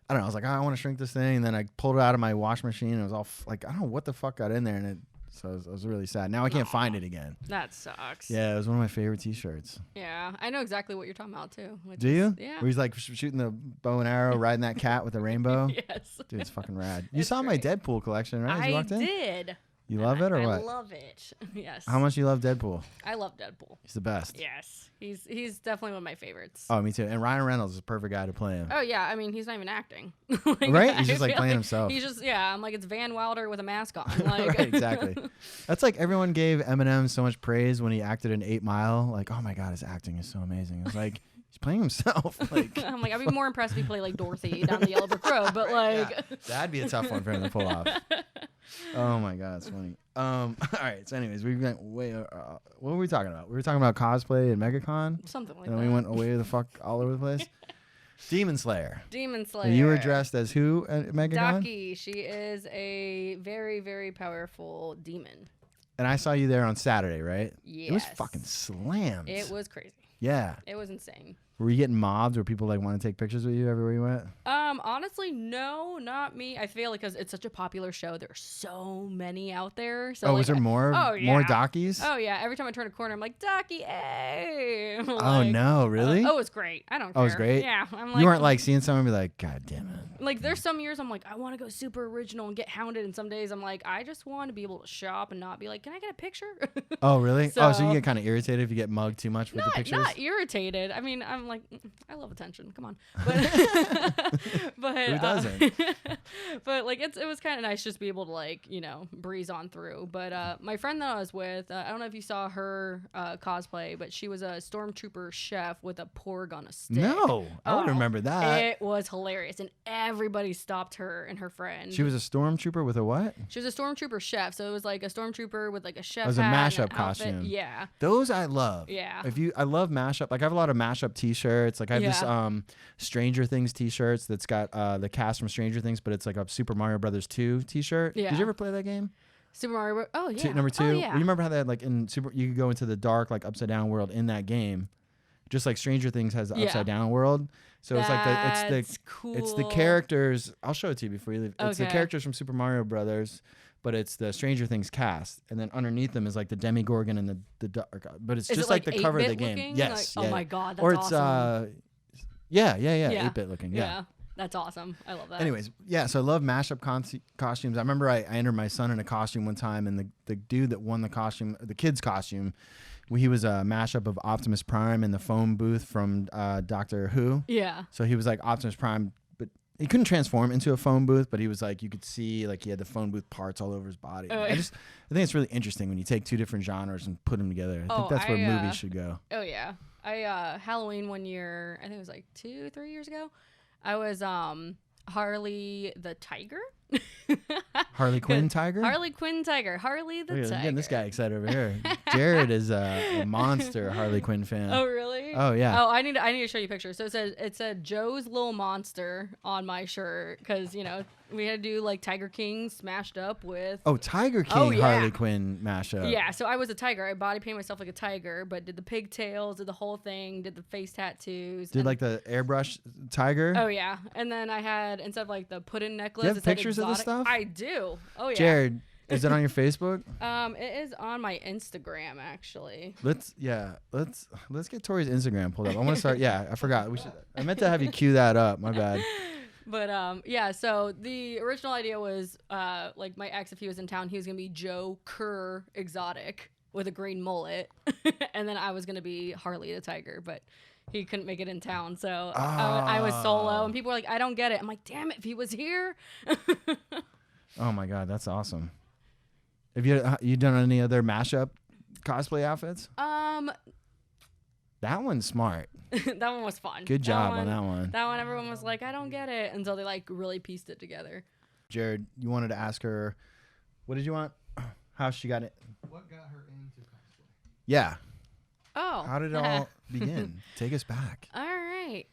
I don't know. I was like, oh, I want to shrink this thing, and then I pulled it out of my wash machine, and it was all like, I don't know what the fuck got in there, and so I was really sad. Now I can't find it again. That sucks. Yeah, it was one of my favorite T-shirts. Yeah, I know exactly what you're talking about too. Do you? Yeah. Where he's like shooting the bow and arrow, riding that cat with a rainbow. Yes. Dude, it's fucking rad. You It's saw my great. Deadpool collection, right? As you I walked in? did. You love it or what? I love it. Yes. How much do you love Deadpool? I love Deadpool. He's the best. Yes. He's definitely one of my favorites. Oh, me too. And Ryan Reynolds is a perfect guy to play him. Oh yeah, I mean he's not even acting. Right? He's just, I like, feel playing himself. He's just I'm like it's Van Wilder with a mask on. Like Right, exactly. That's like everyone gave Eminem so much praise when he acted in 8 Mile. Like, oh my God, his acting is so amazing. It's like he's playing himself. Like, I'm like I'd be more impressed if he played like Dorothy down the Yellow Brick Road, but like yeah, that'd be a tough one for him to pull off. Oh my God, it's funny. All right. So, anyways, we went way. What were we talking about? We were talking about cosplay and MegaCon, something like and that. then we went away the fuck all over the place. Demon Slayer. Demon Slayer. And you were dressed as who at MegaCon? Daki. She is a very, very powerful demon. And I saw you there on Saturday, right? Yes. It was fucking slammed. It was crazy. Yeah. It was insane. Were you getting mobbed? Were people like want to take pictures with you everywhere you went? Honestly, no, not me. I feel like because it's such a popular show, there's so many out there. So Oh, like, was there more? Oh, yeah. More Dockies? Oh yeah, every time I turn a corner, I'm like, Ducky, hey. Oh, Like, no, really? oh, it's great. I don't care. Oh, it's great? Yeah, I'm like, You weren't like seeing someone be like, God damn it. like there's some years I'm like, I want to go super original and get hounded, and some days I'm like, I just want to be able to shop and not be like, can I get a picture? Oh, really? Oh, so you So- get kind of irritated if you get mugged too much with the pictures? Not irritated. I mean, I'm like, I love attention. Come on, but Who doesn't? but like it was kind of nice just to be able to like breeze on through. But my friend that I was with, I don't know if you saw her cosplay, but she was a stormtrooper chef with a porg on a stick. No, I would Oh, remember that. It was hilarious, and everybody stopped her and her friend. She was a stormtrooper with a what? She was a stormtrooper chef, so it was like a stormtrooper with like a chef. It was a hat and mashup an outfit. costume. Yeah. Those I love. Yeah. I love mashup. Like I have a lot of mashup T-shirts. Like I have this Stranger Things T-shirts that's got the cast from Stranger Things, but it's like a Super Mario Brothers 2 T-shirt. Yeah. Did you ever play that game? Super Mario. Oh yeah. Number 2. Oh, yeah. You remember how they had like in Super? You could go into the dark like upside down world in that game, just like Stranger Things has the Yeah. upside down world. So it's like That's it's the cool. characters. I'll show it to you before you leave. It's the Okay. characters from Super Mario Brothers, but it's the Stranger Things cast, and then underneath them is like the Demogorgon and the dark. But it's Is just it like the cover of the 8-bit game. looking? Yes. Like, yeah. Oh my god, that's Or it's awesome. yeah, Yeah. 8-bit looking. Yeah. That's awesome. I love that. Anyways, yeah, so I love mashup costumes. I remember I entered my son in a costume one time, and the dude that won the costume, the kid's costume, he was a mashup of Optimus Prime and the phone booth from Doctor Who. Yeah. So he was like Optimus Prime, but he couldn't transform into a phone booth, but he was like, you could see like he had the phone booth parts all over his body. I think it's really interesting when you take two different genres and put them together. I think that's where movies should go. Oh yeah. Halloween one year, I think it was like 2-3 years ago, I was Harley the Tiger. Harley Quinn Tiger? Harley Quinn Tiger. Harley the Tiger. I'm getting this guy excited over here. Jared is a monster Harley Quinn fan. Oh really? Oh yeah. Oh, I need to show you pictures. So it said Joe's Little Monster on my shirt because we had to do like Tiger King smashed up with. Oh, Tiger King Harley Quinn mashup. Yeah, so I was a tiger. I body painted myself like a tiger, but did the pigtails, did the whole thing, did the face tattoos. Did like the airbrush tiger? Oh yeah, and then I had instead of like the pudding necklace. Do you have pictures of this stuff? I do. Oh yeah. Jared, is it on your Facebook? It is on my Instagram actually. Let's get Tori's Instagram pulled up. I want to start. Yeah, I forgot. I meant to have you cue that up. My bad. But yeah, so the original idea was like my ex, if he was in town, he was gonna be Joe Kerr Exotic with a green mullet, and then I was gonna be Harley the Tiger, but he couldn't make it in town, so I was solo, and people were like, "I don't get it." I'm like, "Damn it, if he was here." Oh my god, that's awesome. Have you done any other mashup cosplay outfits? That one's smart. That one was fun. Good job on that one. That one, everyone was like, "I don't get it," until they like really pieced it together. Jared, you wanted to ask her, what did you want? How she got it? What got her into cosplay? Yeah. Oh. How did it all begin? Take us back. All right.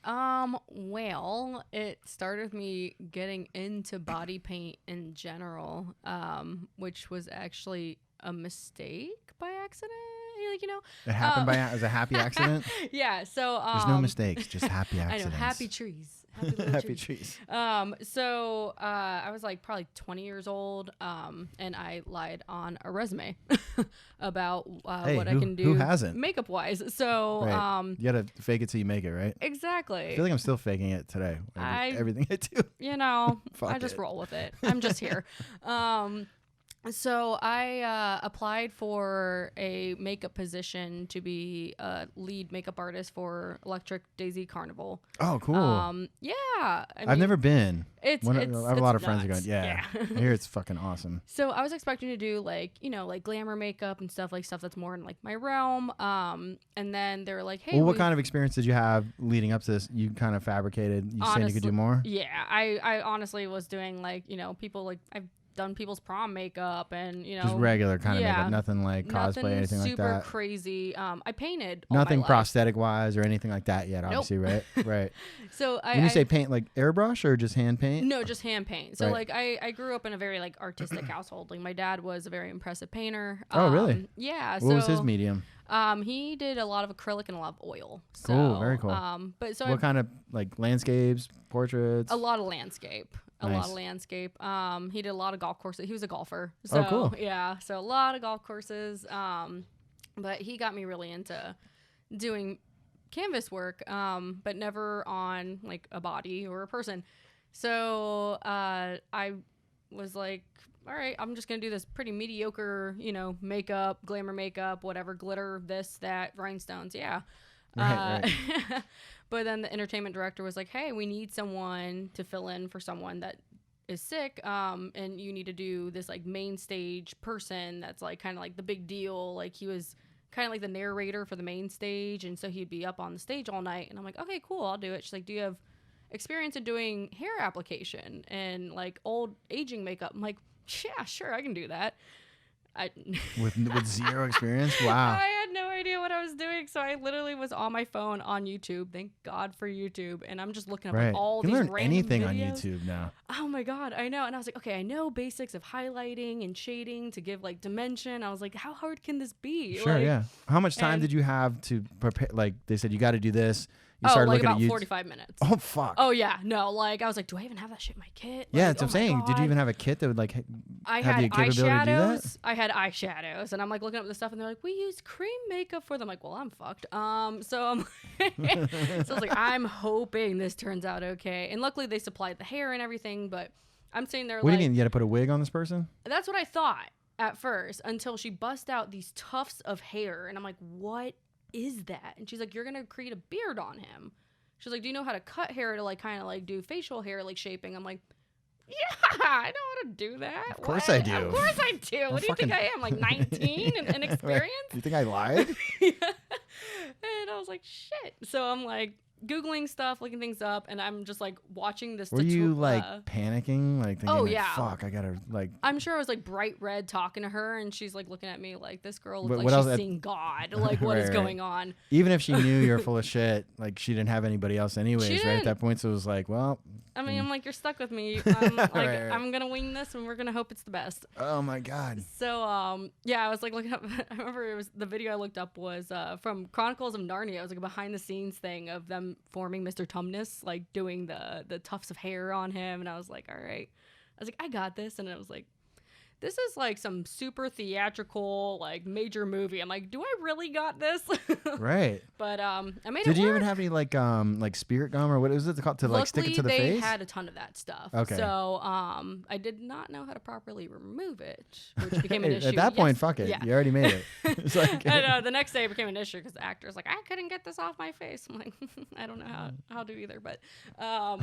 Well, it started with me getting into body paint in general, which was actually a mistake by accident. It happened it was a happy accident. Yeah. So there's no mistakes, just happy accidents. I know, happy trees. Happy, little happy trees. trees. So I was like probably 20 years old, and I lied on a resume about what I can do. Who hasn't? Makeup wise. So right. You gotta fake it till you make it, right? Exactly. I feel like I'm still faking it today. Everything I do. I just roll with it. I'm just here. So I applied for a makeup position to be a lead makeup artist for Electric Daisy Carnival. Oh, cool. Yeah. I've never been. I have a lot of friends who go, yeah. I hear it's fucking awesome. So I was expecting to do like glamour makeup and stuff that's more in like my realm. And then they were like, hey. Well, what kind of experience did you have leading up to this? You kind of fabricated. You saying you could do more? Yeah. I honestly was doing like, people like I've done people's prom makeup and just regular kind of makeup, nothing like cosplay, anything like that. Super crazy. I painted nothing all my prosthetic wise or anything like that yet, obviously. Nope. Right. So when you say paint, like airbrush or just hand paint? No, just hand paint. So like I grew up in a very like artistic household. Like my dad was a very impressive painter. Oh really? Yeah. What was his medium? He did a lot of acrylic and a lot of oil. So, cool, very cool. What kind of like landscapes, portraits? A lot of landscape. A lot of landscape. He did a lot of golf courses. He was a golfer. So, oh, cool. Yeah. So a lot of golf courses. But he got me really into doing canvas work, but never on like a body or a person. So I was like, all right, I'm just going to do this pretty mediocre, makeup, glamour makeup, whatever, glitter, this, that, rhinestones. Yeah. Right. But then the entertainment director was like, hey, we need someone to fill in for someone that is sick. And you need to do this like main stage person that's like kind of like the big deal. Like he was kind of like the narrator for the main stage. And so he'd be up on the stage all night. And I'm like, okay, cool, I'll do it. She's like, do you have experience in doing hair application and like old aging makeup? I'm like, yeah, sure, I can do that. With zero experience? Wow. I had no idea what I was doing, so I literally was on my phone on YouTube. Thank God for YouTube. And I'm just looking up like, all these random anything videos on YouTube now. Oh my God, I know. And I was like, okay, I know basics of highlighting and shading to give like dimension. I was like, how hard can this be? Sure, yeah. How much time did you have to prepare? Like they said, you got to do this. You started like looking about at 45 minutes. Oh, fuck. Oh, yeah. No, like, I was like, do I even have that shit in my kit? Yeah, like, that's what I'm saying. God. Did you even have a kit that would, like, have the capability to do that? I had eyeshadows, and I'm, like, looking up the stuff, and they're like, we use cream makeup for them. I'm like, well, I'm fucked. So I'm so I was like, I'm hoping this turns out okay. And luckily, they supplied the hair and everything, but I'm sitting there What do you mean? You had to put a wig on this person? That's what I thought. at first until she bust out these tufts of hair. And I'm like, what is that? And she's like, you're going to create a beard on him. She's like, do you know how to cut hair to like kind of like do facial hair like shaping? I'm like, yeah, I know how to do that. Of course I do. Of course I do. What do you think I am? Like 19 and inexperienced? You think I lied? Yeah. And I was like, shit. So I'm like Googling stuff, looking things up, and I'm just like watching this. Were you like panicking? Like thinking, oh, like, yeah. fuck, I gotta like. I'm sure I was like bright red talking to her, and she's like looking at me like, this girl looks But like what she's else- seeing God. Like, what is Right, going on? Even if she knew you're full of shit, like she didn't have anybody else anyways, She right? At didn't. that point, so it was like, well, I mean, I'm like, you're stuck with me. I'm like, Right. I'm gonna wing this, and we're gonna hope it's the best. oh my god. So, yeah, I was like looking up. I remember it was the video I looked up was from Chronicles of Narnia. It was like a behind the scenes thing of them forming Mr. Tumnus, like doing the tufts of hair on him, and I was like, all right. I was like, I got this, and I was like, this is like some super theatrical, like major movie. I'm like, do I really got this? Right. But I made Did it you work. even have any like spirit gum or what is it called to like stick it to the Luckily, face? they had a ton of that stuff. Okay. So I did not know how to properly remove it, which became an Hey, issue. at that point, Yes. fuck it. Yeah. You already made it. It's like, And the next day it became an issue because the actor's like, I couldn't get this off my face. I'm like, I don't know how to do either, but oh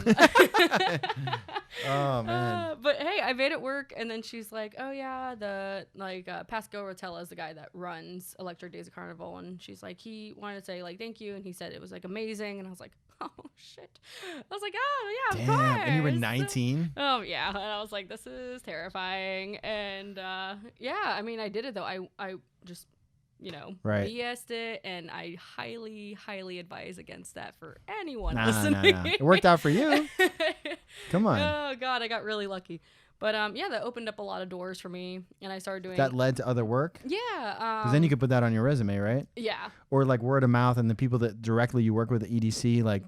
man. but hey, I made it work. And then she's like, oh yeah, the like Pascal Rotella is the guy that runs Electric Days of Carnival, and she's like, he wanted to say like thank you, and he said it was like amazing, and I was like, oh shit. I was like, oh yeah, of Damn. course. And you were 19? Oh yeah, and I was like, this is terrifying. And yeah, I mean, I did it though. I just, you know, Right. BS'd it, and I highly advise against that for anyone Nah, listening. nah. It worked out for you. Come on. Oh god, I got really lucky. But yeah, that opened up a lot of doors for me, and I started doing. That led to other work? Yeah. Because then you could put that on your resume, right? Yeah. Or like word of mouth, and the people that directly you work with at EDC like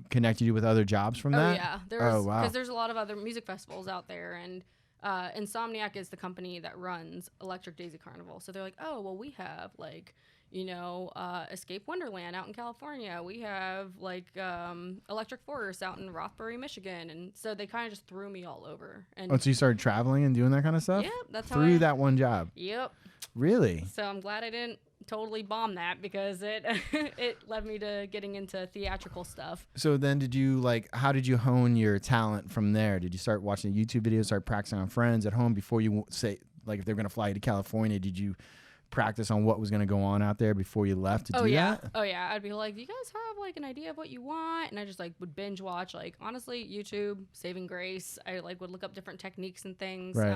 connected you with other jobs from Oh that? yeah. Oh, wow. Because there's a lot of other music festivals out there, and Insomniac is the company that runs Electric Daisy Carnival. So they're like, oh well, we have like, you know, Escape Wonderland out in California. We have like Electric Forest out in Rothbury, Michigan, and so they kind of just threw me all over. And Oh, so you started traveling and doing that kind of stuff? yep, that's how Through that one job? Yep. Really? So I'm glad I didn't totally bomb that because it it led me to getting into theatrical stuff. So then did you like, how did you hone your talent from there? Did you start watching YouTube videos, start practicing on friends at home before you say, like if they're going to fly you to California, did you practice on what was going to go on out there before you left to do that? Oh yeah. I'd be like, do you guys have like an idea of what you want? And I just like would binge watch, like honestly, YouTube, Saving Grace. I like would look up different techniques and things. Right.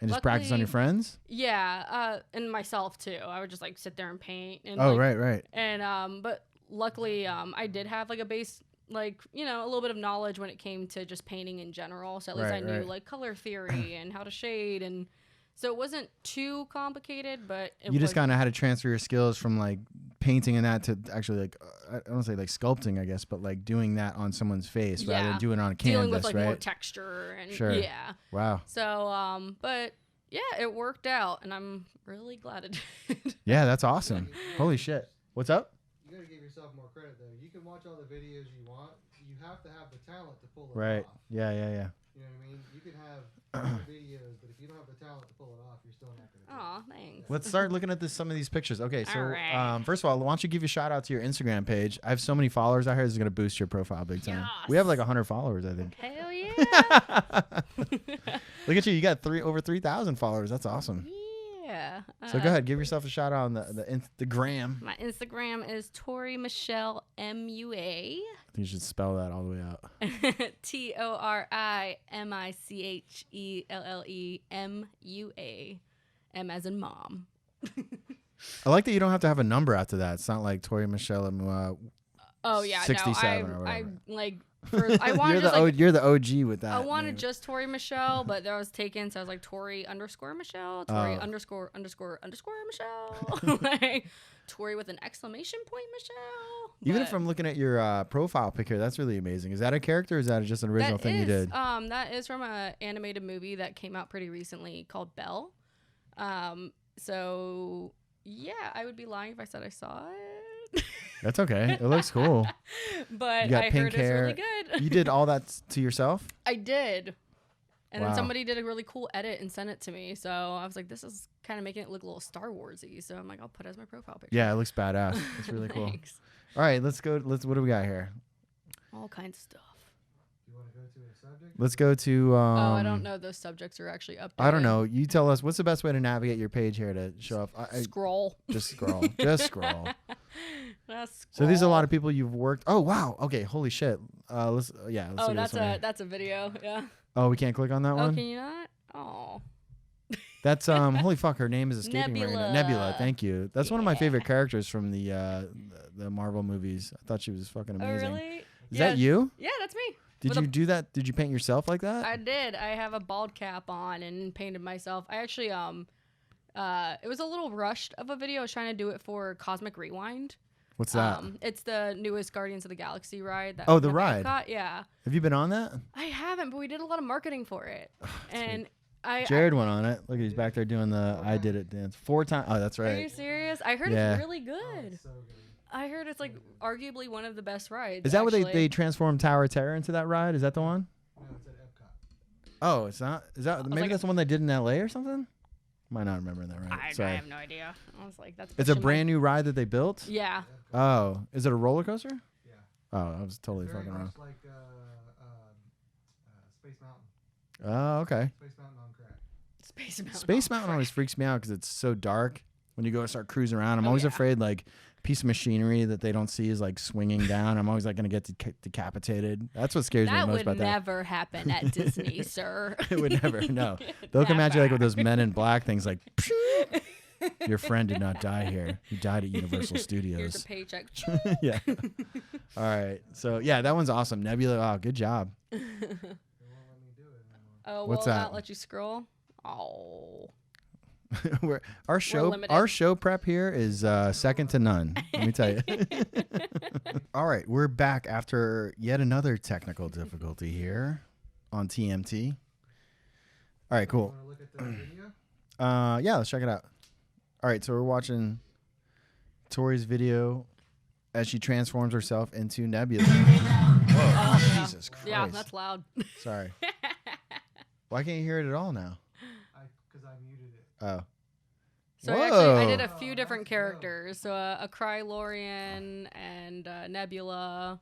And just practice on your luckily- friends? Yeah, and myself too. I would just like sit there and paint. And, Oh, like, right. And but luckily, I did have like a base, like, you know, a little bit of knowledge when it came to just painting in general. So at least Right, I knew right. like color theory and how to shade, and so it wasn't too complicated. But it You just was- kind of had to transfer your skills from like painting and that to actually like, I don't want to say like sculpting, I guess, but like doing that on someone's face rather Yeah. than doing it on a dealing canvas, with like more right? texture and Sure. yeah. Wow. So but yeah, it worked out, and I'm really glad it did. Yeah, that's awesome. Holy shit. What's up? You gotta give yourself more credit though. You can watch all the videos you want. You have to have the talent to pull it Right. off. Yeah. You know what I mean? You can have videos, but if you don't have the talent to pull it off, you're still not gonna. Aw, thanks. Let's start looking at some of these pictures. Okay, so All right. first of all, why don't you give a shout out to your Instagram page? I have so many followers out here. This is gonna boost your profile big time. We have like 100 followers, I think. Hell yeah. Look at you. You got over 3,000 followers. That's awesome. Yeah. So go ahead, give yourself a shout out on the gram. My Instagram is Tori Michelle MUA. I think you should spell that all the way out. TORIMICHELLEMUA. M as in mom. I like that you don't have to have a number after that. It's not like Tori Michelle Oh yeah, 67 no, or I whatever. like. I wanted you're just the like, you're the OG with that. I wanted name. just Tori Michelle, but that was taken, so I was like Tori _ Michelle, Tori Oh. _ Michelle, like Tori with an exclamation point Michelle. Even But from looking at your profile picture, that's really amazing. Is that a character or is that just an original that thing you is, did? that is from an animated movie that came out pretty recently called Belle. So yeah, I would be lying if I said I saw it. That's okay. It looks cool. But You got I pink heard hair. it's really good. You did all that to yourself? I did. And Wow. then somebody did a really cool edit and sent it to me. So I was like, this is kind of making it look a little Star Warsy. So I'm like, I'll put it as my profile picture. Yeah, it looks badass. It's really cool. Thanks. All right, let's go. What do we got here? All kinds of stuff. You want to go to a subject? Let's go to. Oh, I don't know. Those subjects are actually updated. I don't know. You tell us what's the best way to navigate your page here to show off. Scroll. Just scroll. Just scroll. Just So these are a scroll. lot of people you've worked. Oh wow. Okay. Holy shit. Let's. Yeah. Let's Oh, see this one here. that's a video. Yeah. Oh, we can't click on that Oh, one. can you not? Oh. That's holy fuck. Her name is escaping me right now. Nebula. Nebula. Thank you. That's one of my Yeah. favorite characters from the Marvel movies. I thought she was fucking Oh, amazing. really? Is that you? Yeah, that's me. Did With you a- do that? Did you paint yourself like that? I did. I have a bald cap on and painted myself. I actually it was a little rushed of a video. I was trying to do it for Cosmic Rewind. What's that? It's the newest Guardians of the Galaxy ride. That Oh, the that ride. Epcot. Yeah. Have you been on that? I haven't, but we did a lot of marketing for it. And Jared went on it. Look, he's back there doing the I did it dance 4 times. Oh, that's Are you right. serious? I heard Yeah. it's really good. It's so good. I heard it's like arguably one of the best rides. Is that what actually. they transformed Tower of Terror into that ride? Is that the one? No, it's at Epcot. Oh, it's not. Is that maybe like- that's the one they did in LA or something? Might not remember that right. I Sorry. have no idea. I was like, that's. It's a pushing my- brand new ride that they built. Yeah. Oh, is it a roller coaster? Yeah. Oh, I was totally Very fucking wrong. much like Space Mountain. Oh, okay. Space Mountain on crack. Space Mountain. Space Mountain always freaks me out because it's so dark. When you go start cruising around, I'm Oh, always yeah. afraid like a piece of machinery that they don't see is like swinging down. I'm always like gonna get decapitated. That's what scares me That the most would about that. never happen at Disney, sir. It would never. No, they'll come at you like with those Men in Black things, like your friend did not die here. He died at Universal Here's a Studios. paycheck. Yeah. All right. So yeah, that one's awesome. Nebula. Oh, good job. They won't let me do it anymore. Oh, What's will that? not let you scroll. Oh. Our limited. show prep here is second to none. Let me tell you. All right, we're back after yet another technical difficulty here on TMT. All right, cool. You want to look at the video? Yeah, let's check it out. All right, so we're watching Tori's video as she transforms herself into Nebula. Whoa, Jesus Christ. Yeah, that's loud. Sorry. Why can't you hear it at all now? Because I muted it. Oh. So I did Whoa. a few different characters. So a Krylorian and Nebula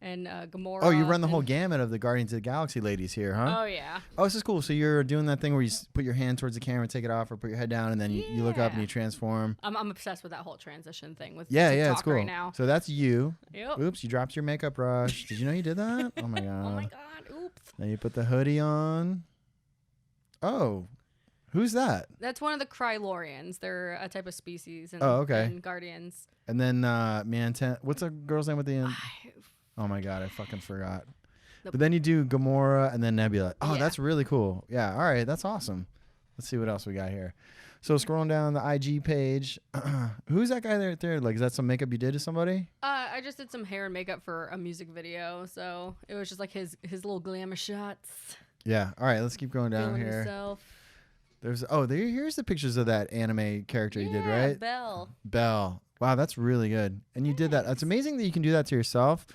and Gamora. Oh, you run the and- whole gamut of the Guardians of the Galaxy ladies here, huh? Oh, yeah. Oh, this is cool. So you're doing that thing where you put your hand towards the camera, take it off, or put your head down, and then you look up and Yeah. you transform. I'm obsessed with that whole transition thing with Yeah, TikTok yeah, it's cool. right now. So that's you. Yep. Oops, you dropped your makeup brush. Did you know you did that? Oh my god. Oh, my God. Oops. Now you put the hoodie on. Oh, who's that? That's one of the Krylorians. They're a type of species in, Oh, okay. in Guardians. And then what's the girl's name with the end? Oh my god, I fucking forgot. Nope. But then you do Gamora and then Nebula. Oh, Yeah. that's really cool. Yeah, all right, that's awesome. Let's see what else we got here. So scrolling down the IG page, who's that guy there? Like, is that some makeup you did to somebody? I just did some hair and makeup for a music video, so it was just like his little glamour shots. Yeah. All right, let's keep going down feeling here. himself. Here's the pictures of that anime character you did, Yeah, right? Belle. Belle. Wow, that's really good. And you did that. It's amazing that you can do that to yourself.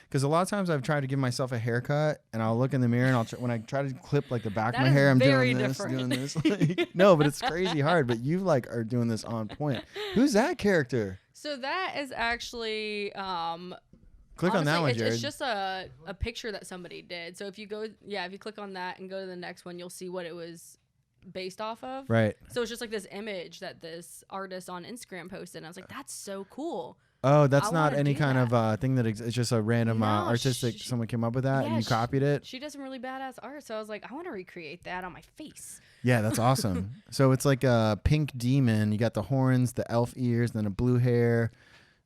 Because a lot of times I've tried to give myself a haircut, and I'll look in the mirror, and when I try to clip like the back of That my is hair, I'm very doing this, different. doing this. Like, no, but it's crazy hard. But you like are doing this on point. Who's that character? So that is actually Click on that honestly, one, it's, Jared. it's just a picture that somebody did. So if you click on that and go to the next one, you'll see what it was based off of. Right. So it's just like this image that this artist on Instagram posted. And I was like, that's so cool. Oh, that's I not wanna any do kind that. of thing that it's just a random No, artistic. Someone came up with that and yeah, you copied it. She does some really badass art. So I was like, I want to recreate that on my face. Yeah, that's awesome. So it's like a pink demon. You got the horns, the elf ears, then a blue hair.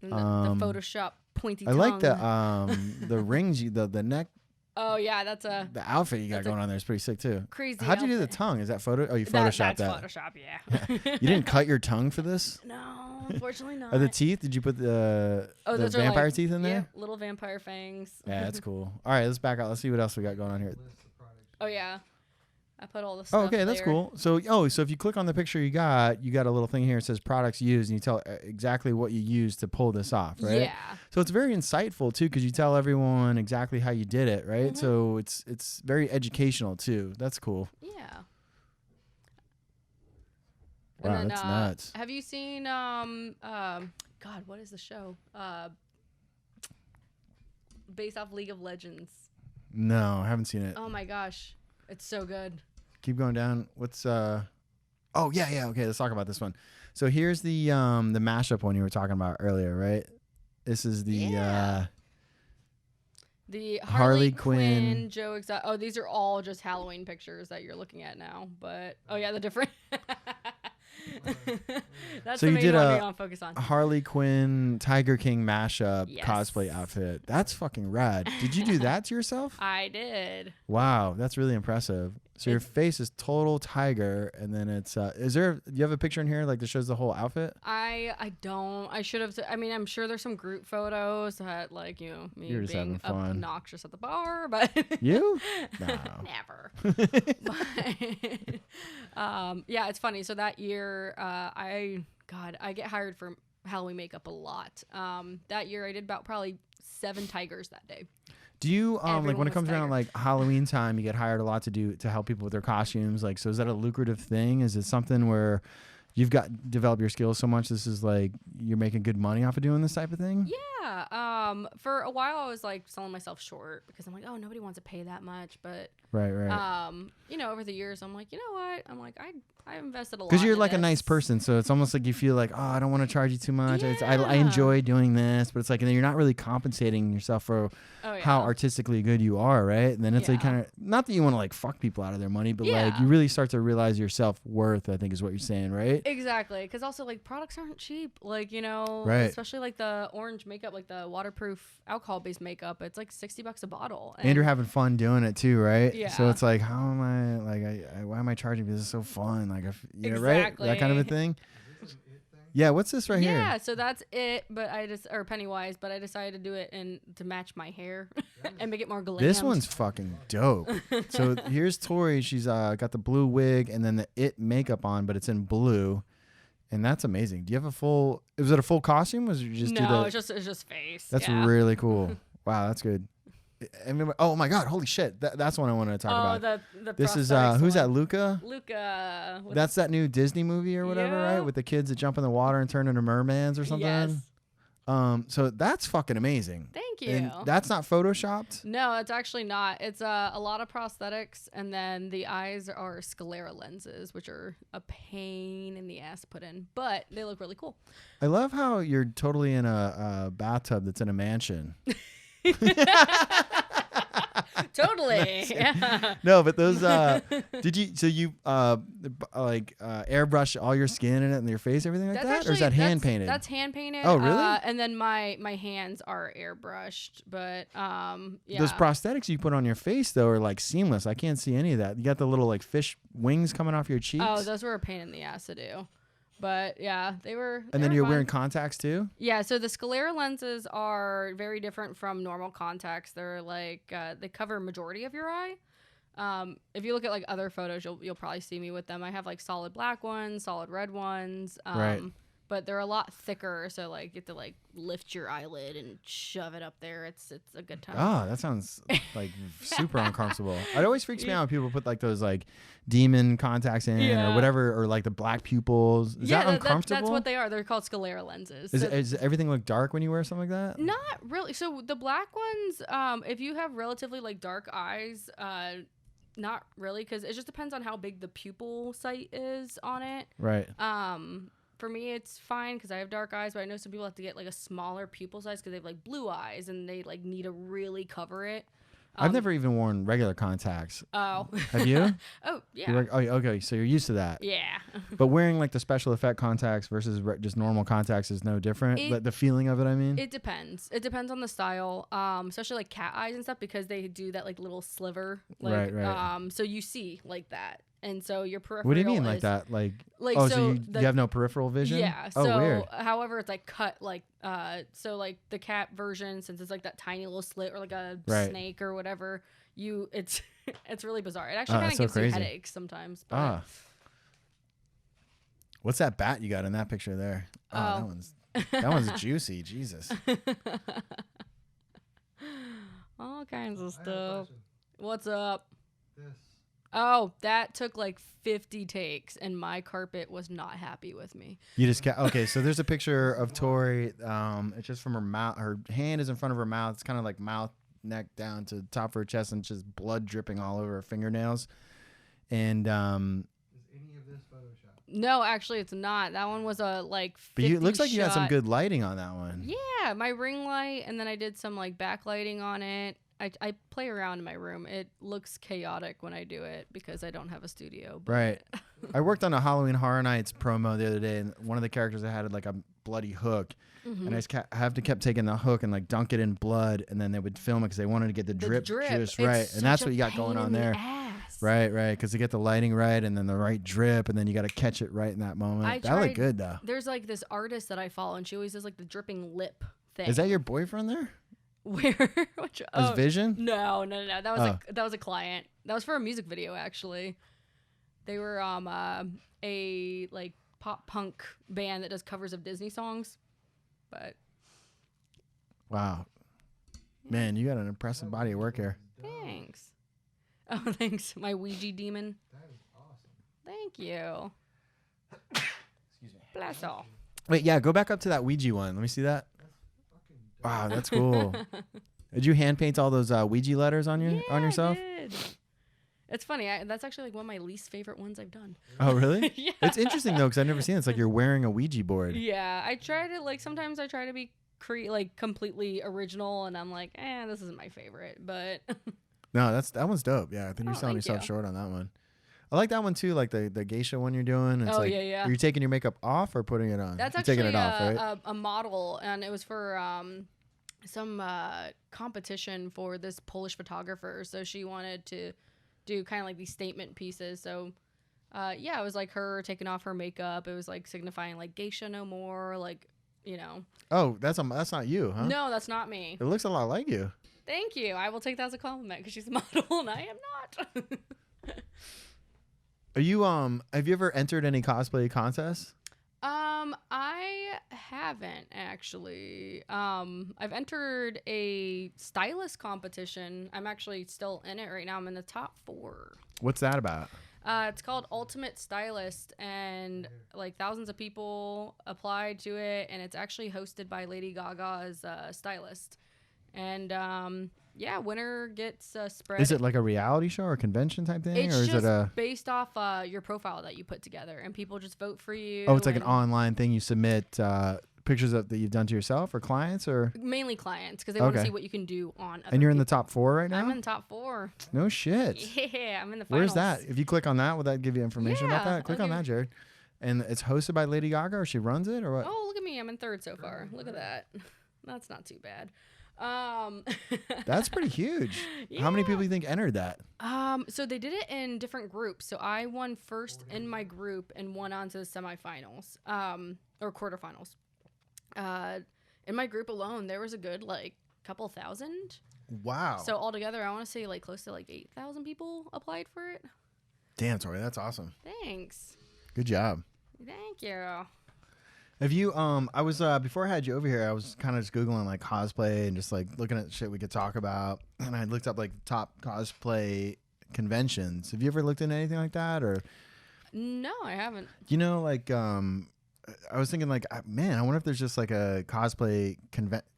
And the Photoshop pointy I tongue. like the rings, the neck, Oh, yeah, that's a the outfit you got That's going on there is pretty sick too. crazy How'd you do the outfit. tongue? Is that photo? Oh, you photoshopped That's that. Photoshop, yeah. You didn't cut your tongue for this? No, unfortunately not. Are the teeth? Did you put the those are vampire like- teeth in there? Yeah, little vampire fangs. Yeah, that's cool. All right, let's back out. Let's see what else we got going on here. List of products. Oh, yeah. I put all the stuff. Oh, okay, that's there. cool. So, so if you click on the picture you got a little thing here. It says products used, and you tell exactly what you used to pull this off, right? Yeah. So it's very insightful too, because you tell everyone exactly how you did it, right? Mhm. So it's very educational too. That's cool. Yeah. Wow, And then, that's nuts. Have you seen God, what is the show? Based off League of Legends. No, I haven't seen it. Oh my gosh, it's so good. Keep going down. What's Oh yeah. Okay, let's talk about this one. So here's the mashup one you were talking about earlier, right? This is the The Harley Harley Quinn. Quinn, Joe Exotic. Oh, these are all just Halloween pictures that you're looking at now. But oh yeah, the different. That's So the you main did one a- we want to focus on. Harley Quinn Tiger King mashup Yes. cosplay outfit. That's fucking rad. Did you do that to yourself? I did. Wow, that's really impressive. So your face is total tiger, and then it's do you have a picture in here like that shows the whole outfit? I don't. I should have. I mean, I'm sure there's some group photos that like me You're just being having fun. obnoxious at the bar, but You? No. never. But, yeah, it's funny. So that year, I get hired for Halloween makeup a lot. That year I did about probably 7 tigers that day. Do you like Everyone when it was comes around tiger. like Halloween time, you get hired a lot to help people with their costumes? Like, so is that a lucrative thing? Is it something where you've got developed your skills so much this is like you're making good money off of doing this type of thing? Yeah. For a while I was like selling myself short because I'm like, oh, nobody wants to pay that much. But Right. over the years I'm like, you know what? I'm like, I invested a lot. Because you're into like a this. nice person, so it's almost like you feel like, oh, I don't want to charge you too much. I Yeah. enjoy doing this, but it's like, and then you're not really compensating yourself for Oh, yeah. how artistically good you are, right? And then it's like Yeah. kind of not that you want to like fuck people out of their money, but like Yeah. you really start to realize your self-worth, I think is what you're saying, right? Exactly, because also like products aren't cheap. Like Right. especially like the orange makeup, like the waterproof alcohol-based makeup. It's like $60 a bottle. And you're having fun doing it too, right? Yeah. So it's like, how am I like, why am I charging? Because it's so fun, like, right? That kind of a thing. Yeah. What's this right here? Yeah, so that's it. But or Pennywise, but I decided to do it and to match my hair and make it more glammed. This one's fucking dope. So here's Tori. She's got the blue wig and then the It makeup on, but it's in blue, and that's amazing. Do you have a full? Was it a full costume? Was you just do no, the? it's just face. That's yeah. really cool. Wow, that's good. I mean, oh my God, holy shit! That's what I wanted to talk about. The This is prosthetics who's that? one. Luca. Luca. That's that new Disney movie or whatever, Yeah. right? With the kids that jump in the water and turn into mermaids or something. Yes. So that's fucking amazing. Thank you. And that's not photoshopped. No, it's actually not. It's a lot of prosthetics, and then the eyes are sclera lenses, which are a pain in the ass to put in, but they look really cool. I love how you're totally in a bathtub that's in a mansion. Totally. Yeah. No, but those did you airbrush all your skin in it and your face, everything like that? Or is that hand painted? That's hand painted. Oh, really? And then my hands are airbrushed, but yeah. Those prosthetics you put on your face though are like seamless. I can't see any of that. You got the little like fish wings coming off your cheeks. Oh, those were a pain in the ass to do. But yeah, they were. And then you're wearing contacts too? Yeah, so the sclera lenses are very different from normal contacts. They're like they cover a majority of your eye. If you look at like other photos, you'll probably see me with them. I have like solid black ones, solid red ones. Right. But they're a lot thicker, so like you have to like lift your eyelid and shove it up there. It's a good time. Oh, that sounds like super uncomfortable. It always freaks me out when people put like those like demon contacts in or Yeah. whatever, or like the black pupils. Is that uncomfortable? That's what they are. They're called sclera lenses. Does everything look dark when you wear something like that? Not really. So the black ones, if you have relatively like dark eyes, not really, because it just depends on how big the pupil site is on it. Right. For me, it's fine because I have dark eyes, but I know some people have to get like a smaller pupil size because they have like blue eyes and they like need to really cover it. I've never even worn regular contacts. Oh. Have you? Oh, yeah. Oh, okay. So you're used to that. Yeah. But wearing like the special effect contacts versus just normal contacts is no different. The feeling of it, I mean. It depends. It depends on the style, especially like cat eyes and stuff because they do that like little sliver. Like, Right. So you see like that. and so your peripheral. What do you mean like is, that? Like so so you have no peripheral vision? Yeah. Oh, So, weird. however, it's like cut like so like the cat version, since it's like that tiny little slit or like a Right. snake or whatever. It's it's really bizarre. It actually kind that's of so gives you crazy. headaches sometimes. But, Ah. What's that bat you got in that picture there? Oh, that one's juicy. Jesus. All kinds of I have a stuff. question. What's up? This. Oh, that took like 50 takes, and my carpet was not happy with me. You just okay. So there's a picture of Tori. It's just from her mouth. Her hand is in front of her mouth. It's kind of like mouth, neck down to the top of her chest, and just blood dripping all over her fingernails. And Is any of this Photoshop? No, actually, it's not. That one was a like 50 but it looks like you had some shot- good lighting on that one. Yeah, my ring light, and then I did some like backlighting on it. I play around in my room. It looks chaotic when I do it because I don't have a studio. But Right. I worked on a Halloween Horror Nights promo the other day, and one of the characters I had like a bloody hook, Mhm. and I just kept taking the hook and like dunk it in blood, and then they would film it because they wanted to get the drip just It's right, and that's such what a you got going pain on in the there. ass. Right, because they get the lighting right, and then the right drip, and then you got to catch it right in that moment. That looked good though. There's like this artist that I follow, and she always does like the dripping lip thing. Is that your boyfriend there? Where? Which, His Vision? No. That was a client. That was for a music video actually. They were a like pop punk band that does covers of Disney songs. But Wow, man, you got an impressive body of work here. thanks. Oh, thanks. My Ouija demon. That is awesome. Thank you. Excuse me. Bless all. Wait, yeah, go back up to that Ouija one. Let me see that. Fucking dope. Wow, that's cool. Did you hand paint all those Ouija letters on yourself? I did. It's funny. That's actually like one of my least favorite ones I've done. Oh, really? Yeah. It's interesting though, because I've never seen it. It's like you're wearing a Ouija board. Yeah, I try to like sometimes I try to be like completely original, and I'm like, this isn't my favorite, but No, that one's dope. Yeah, I think you're Oh, selling thank yourself you. short on that one. I like that one too, like the geisha one you're doing. It's Oh, like, yeah. Are you taking your makeup off or putting it on? that's You're actually taking it off, right? a model, and it was for some competition for this Polish photographer. So she wanted to do kind of like these statement pieces. So yeah, it was like her taking off her makeup. It was like signifying like geisha no more, like, you know. Oh, that's not you, huh? No, that's not me. It looks a lot like you. Thank you. I will take that as a compliment because she's a model and I am not. Are you have you ever entered any cosplay contests? I haven't actually. I've entered a stylist competition. I'm actually still in it right now. I'm in the top 4. What's that about? It's called Ultimate Stylist, and like thousands of people applied to it, and it's actually hosted by Lady Gaga's stylist. And yeah, winner gets spread. Is it like a reality show or a convention type thing, It's or is just it a? based off your profile that you put together, and people just vote for you. Oh, it's like an and online thing. You submit pictures of that you've done to yourself or clients, or mainly clients because they want to Okay. see what you can do on. Other and you're in the people. top 4 right now. I'm in the top 4. No shit. Yeah, I'm in the finals. Where's that? If you click on that, will that give you information about Yeah, that? Click I'll on give that, Jared. And it's hosted by Lady Gaga, or she runs it, or what? Oh, look at me! I'm in 3rd so far. Look at that. That's not too bad. That's pretty huge. How many Yeah. people do you think entered that? So they did it in different groups. So I won first in my group and won on to the semifinals, or quarterfinals. In my group alone, there was a good like couple thousand. Wow. So altogether, I want to say like close to like 8,000 people applied for it. Damn, Tori, that's awesome. Thanks. Good job. Thank you. Have you I was before I had you over here, I was kind of just googling like cosplay and just like looking at shit we could talk about, and I looked up like top cosplay conventions. Have you ever looked into anything like that, or No, I haven't. you know, like I was thinking like, man, I wonder if there's just like a cosplay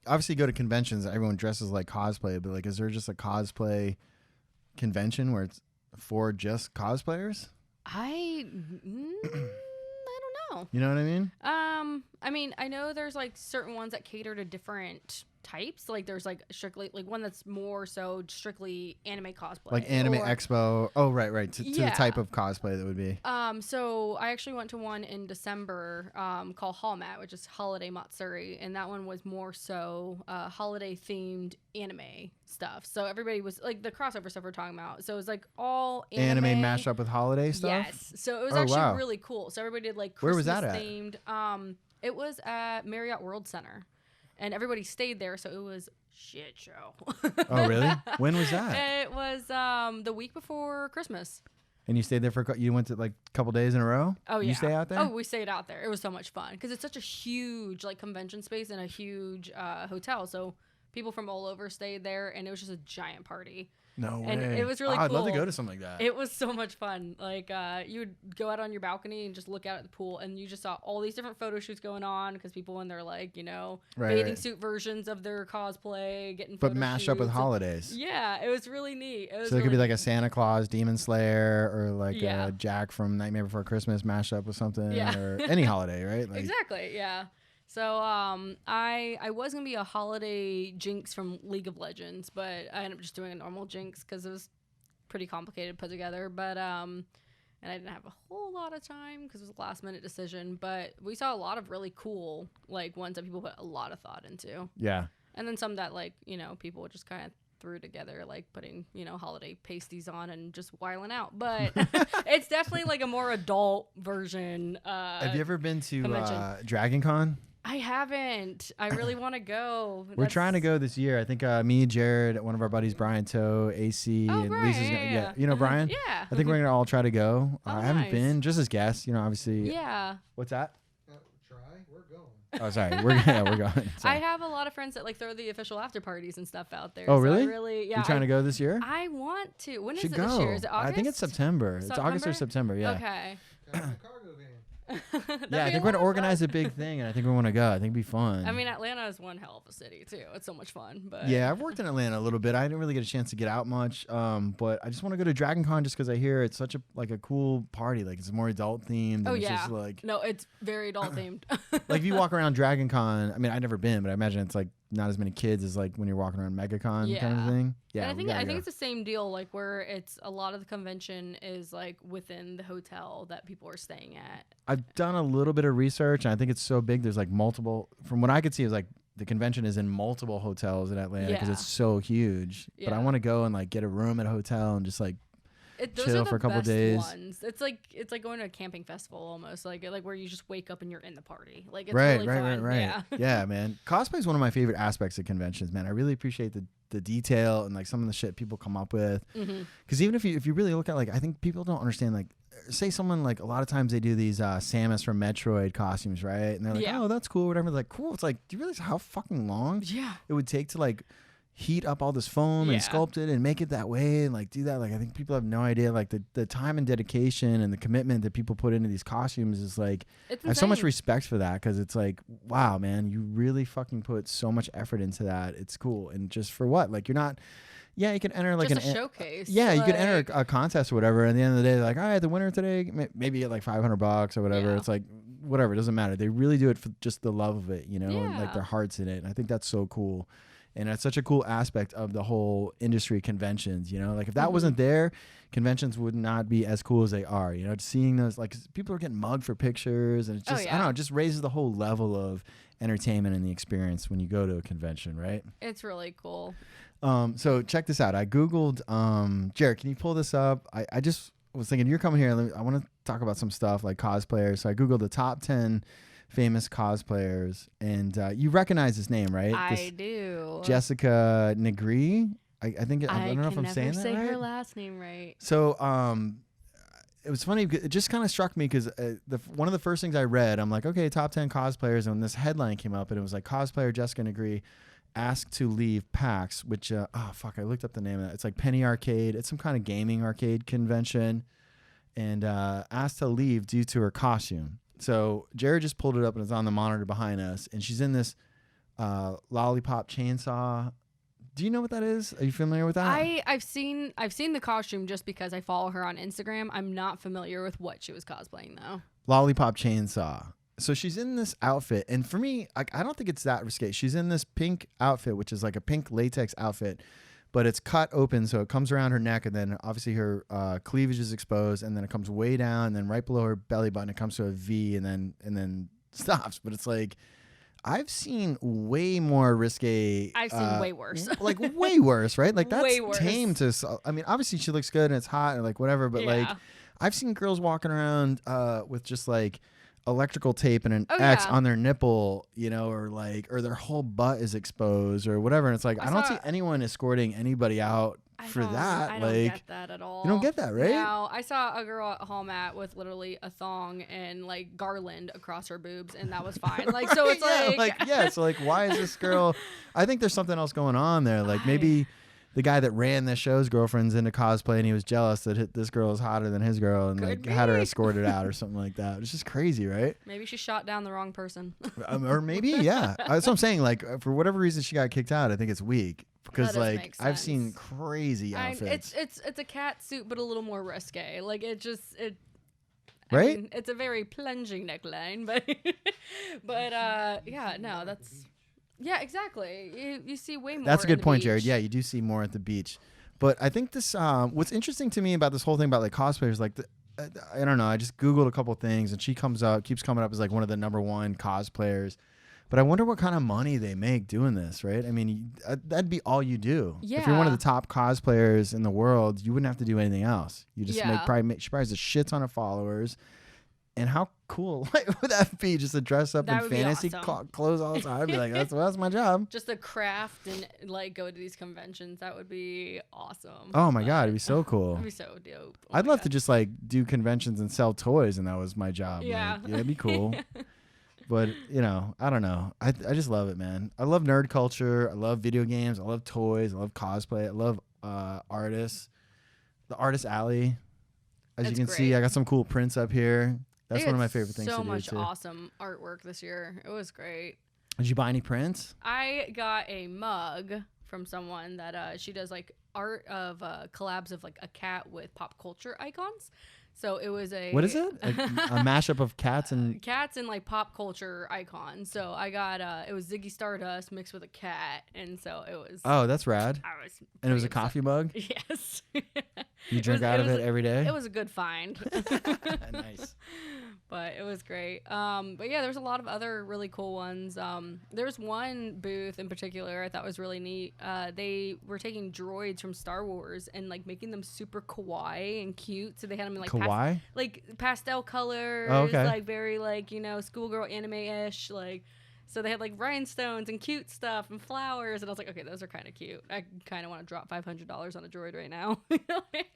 obviously you go to conventions, everyone dresses like cosplay, but like is there just a cosplay convention where it's for just cosplayers? I don't know. You know what I mean? I mean, I know there's like certain ones that cater to different types. Like there's like strictly like one that's more so strictly anime cosplay. Like Anime or- Expo. Oh, right. To the Yeah. type of cosplay that would be. So I actually went to one in December called Hallmat, which is Holiday Matsuri, and that one was more so holiday themed anime stuff. So everybody was like the crossover stuff we're talking about. So it was like all Anime mashed up with holiday stuff? Yes. So it was Oh, actually wow. really cool. So everybody did like Where Christmas was that at? themed. It was at Marriott World Center. And everybody stayed there, so it was shit show. Oh, really? When was that? It was the week before Christmas. And you stayed there for, you went to like a couple days in a row? Oh, yeah. You stay out there? Oh, we stayed out there. It was so much fun because it's such a huge like convention space and a huge hotel. So people from all over stayed there, and it was just a giant party. No way. And it was really I'd love to cool. go to something like that. It was so much fun. Like you would go out on your balcony and just look out at the pool, and you just saw all these different photo shoots going on because people in their like bathing suit versions of their cosplay getting. But photo mashed up with shoots. Holidays. Yeah, it was really neat. It was So it could be really like a Santa Claus, Demon Slayer, or like Yeah. a Jack from Nightmare Before Christmas mashed up with something, Yeah. or any holiday, right? Like, exactly, yeah. So I was gonna be a holiday Jinx from League of Legends, but I ended up just doing a normal Jinx because it was pretty complicated to put together. But and I didn't have a whole lot of time because it was a last minute decision. But we saw a lot of really cool like ones that people put a lot of thought into, Yeah. and then some that like people just kind of threw together, like putting holiday pasties on and just whiling out. But it's definitely like a more adult version. Have you ever been to convention. Dragon Con? I haven't. I really want to go. We're trying to go this year. I think me, Jared, one of our buddies, Brian Toe, AC, Oh, and Brian, Lisa's gonna, yeah. You know Brian? Yeah. I think we're gonna all try to go. Oh, I haven't nice. been, just as guests, obviously. Yeah. What's that? Try. We're going. Oh, sorry. We're going. I Sorry. have a lot of friends that like throw the official after parties and stuff out there. Oh, so really? I really, yeah. You trying to go this year? I want to. When is Should it go. this year? Is it August? I think it's September. It's August or September. Yeah. Okay. Got a cargo van. Yeah, I think we're gonna organize a big thing, and I think we want to go. I think it'd be fun. I mean, Atlanta is one hell of a city too. It's so much fun. But yeah, I've worked in Atlanta a little bit. I didn't really get a chance to get out much, but I just want to go to Dragon Con just because I hear it's such a cool party. Like it's more adult themed. Oh and it's yeah. just like No, it's very adult themed. like if you walk around Dragon Con, I mean I've never been, but I imagine it's like not as many kids as like when you're walking around MegaCon kind of Yeah. thing. Yeah, And we I gotta think go. it's the same deal, like where it's a lot of the convention is like within the hotel that people are staying at. I've done a little bit of research, and I think it's so big. There's like multiple. From what I could see, is like the convention is in multiple hotels in Atlanta because Yeah. it's so huge. But I Yeah. want to go and like get a room at a hotel and just like Those chill are the for a couple best days. Ones. It's like going to a camping festival almost, like where you just wake up and you're in the party. Like it's right, really fun. right. Yeah. Yeah, man. Cosplay is one of my favorite aspects of conventions, man. I really appreciate the detail and like some of the shit people come up with. Mhm. Because even if you really look at like, I think people don't understand like, say someone like a lot of times they do these Samus from Metroid costumes, right? And they're like, Yeah. oh, that's cool, whatever. Like, cool. It's like, do you realize how fucking long Yeah. it would take to like heat up all this foam and Yeah. sculpt it and make it that way and like do that? Like, I think people have no idea like the time and dedication and the commitment that people put into these costumes is like, It's I have so much insane. respect for that because it's like, wow, man, you really fucking put so much effort into that. It's cool. And just for what? Like, you're not, yeah, you can enter like Just an a showcase. yeah, you could enter like- a contest or whatever. And at the end of the day, they're like, all right, the winner today, maybe get like $500 or whatever. Yeah. It's like, whatever, it doesn't matter. They really do it for just the love of it, and like Yeah. their hearts in it. And I think that's so cool. And it's such a cool aspect of the whole industry conventions, like if that wasn't there, conventions would not be as cool as they are, just seeing those, like 'cause people are getting mugged for pictures and it's Oh, just, I yeah. don't know, it just raises the whole level of entertainment and the experience when you go to a convention, right? It's really cool. So check this out. I Googled, Jared, can you pull this up? I just was thinking you're coming here. I want to talk about some stuff like cosplayers. So I Googled the top 10 famous cosplayers and you recognize this name, right? I do. Jessica Negri. I think, I don't know if I'm saying that say right. her last name right. So, it was funny. It just kind of struck me because one of the first things I read, I'm like, okay, top 10 cosplayers. And when this headline came up and it was like cosplayer Jessica Negri asked to leave PAX, which, I looked up the name of that. It's like Penny Arcade. It's some kind of gaming arcade convention, and asked to leave due to her costume. So Jared just pulled it up and it's on the monitor behind us. And she's in this lollipop chainsaw. Do you know what that is? Are you familiar with that? I've seen the costume just because I follow her on Instagram. I'm not familiar with what she was cosplaying though. Lollipop chainsaw. so she's in this outfit, and for me, I don't think it's that risque. She's in this pink outfit, which is like a pink latex outfit, but it's cut open, so it comes around her neck, and then obviously her cleavage is exposed, and then it comes way down, and then right below her belly button, it comes to a V, and then stops. But it's like, I've seen way more risque. I've seen way worse. Like way worse, right? Like that's Way worse. tame to. I mean, obviously she looks good and it's hot and like whatever, but like I've seen girls walking around with just like electrical tape and an X on their nipple, you know, or their whole butt is exposed or whatever. And it's like I don't see anyone escorting anybody out for that. I like, don't get that at all. You don't get that, right? No, I saw a girl at home with literally a thong and like garland across her boobs, and that was fine. Like, so it's so like, why is this girl? I think there's something else going on there. Like maybe the guy that ran the show's girlfriend's into cosplay, and he was jealous that this girl is hotter than his girl, and like had her escorted out or something like that. It's just crazy, right? Maybe she shot down the wrong person. Or maybe, yeah. That's what I'm saying. Like for whatever reason she got kicked out, I think it's weak. Because like I've seen crazy outfits. It's a cat suit, but a little more risque. Like it. Right. I mean, it's a very plunging neckline, but yeah, no, that's exactly. You see way more. That's a good point, beach. Jared. Yeah, you do see more at the beach. But I think this. What's interesting to me about this whole thing about like cosplayers, like I don't know. I just Googled a couple things, and she keeps coming up as like one of the #1 cosplayers. But I wonder what kind of money they make doing this, right? I mean, that'd be all you do. Yeah. If you're one of the top cosplayers in the world, you wouldn't have to do anything else. You just she probably has a shit ton of followers. And how cool would that be, just to dress up in fantasy clothes all the time? I'd be like, that's my job. Just to craft and like go to these conventions. That would be awesome. Oh my God, it'd be so cool. It'd be so dope. I'd love to just like do conventions and sell toys, and that was my job. Yeah. Like, it'd be cool. But, you know, I don't know. I just love it, man. I love nerd culture. I love video games. I love toys. I love cosplay. I love artists. The Artist Alley. As you can see, I got some cool prints up here. That's one of my favorite things to do, so much too. awesome artwork this year. It was great. Did you buy any prints? I got a mug from someone that she does like art of collabs of like a cat with pop culture icons. So it was what is it? A mashup of cats and like pop culture icons. So I got it was Ziggy Stardust mixed with a cat, and so it was. Oh, that's rad. And it was a coffee mug. Yes. You drink out of it every day. It was a good find. Nice. But it was great. But yeah, there's a lot of other really cool ones. There's one booth in particular I thought was really neat. They were taking droids from Star Wars and like making them super kawaii and cute. So they had them in like kawaii, like pastel colors, like very like, you know, schoolgirl anime-ish, like. So they had like rhinestones and cute stuff and flowers, and I was like, okay, those are kind of cute. I kind of want to drop $500 on a droid right now.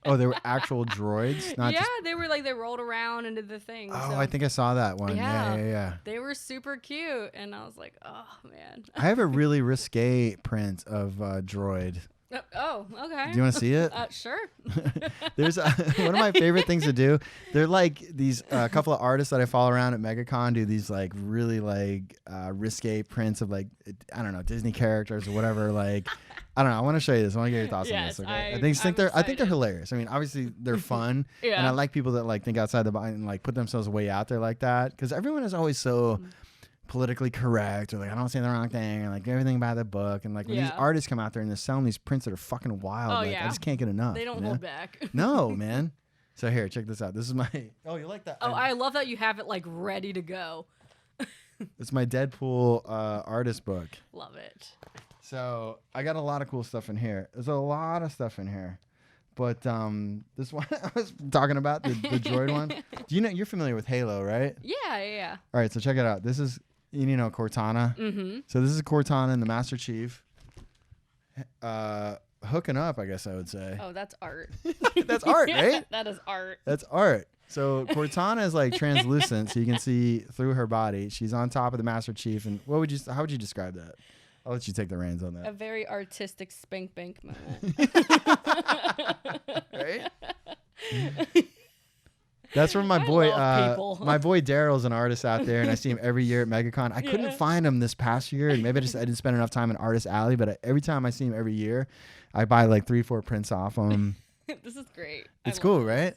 Oh, they were actual droids? Not yeah, they were like, they rolled around and did the thing. Oh, so. I think I saw that one. Yeah. They were super cute, and I was like, oh man. I have a really risque print of droid. Oh, okay. Do you want to see it? Sure. There's one of my favorite things to do. They're like these couple of artists that I follow around at MegaCon do these like really like risque prints of like, I don't know, Disney characters or whatever. Like, I don't know. I want to show you this. I want to get your thoughts on this. Okay? I think they're hilarious. I mean, obviously they're fun, and I like people that like think outside the box and like put themselves way out there like that, because everyone is always so politically correct, or like I don't say the wrong thing, or like everything by the book, and like when these artists come out there and they're selling these prints that are fucking wild, I just can't get enough. They don't hold back. No, man. So here, check this out. This is my you like that? Oh, I love that you have it like ready to go. It's my Deadpool artist book. Love it. So I got a lot of cool stuff in here. There's a lot of stuff in here. But this one I was talking about, the droid one. Do you know, you're familiar with Halo, right? Yeah. All right, so check it out. This is, you know, Cortana. Mm-hmm. So this is Cortana and the Master Chief. Hooking up, I guess I would say. Oh, that's art. That's art, right? That is art. That's art. So Cortana is like translucent, so you can see through her body. She's on top of the Master Chief, and how would you describe that? I'll let you take the reins on that. A very artistic spank bank moment. Right? That's from my boy. My boy Daryl's an artist out there, and I see him every year at MegaCon. I couldn't find him this past year, and maybe I didn't spend enough time in Artist Alley. But every time I see him every year, I buy like 3-4 prints off him. This is great. It's cool, right?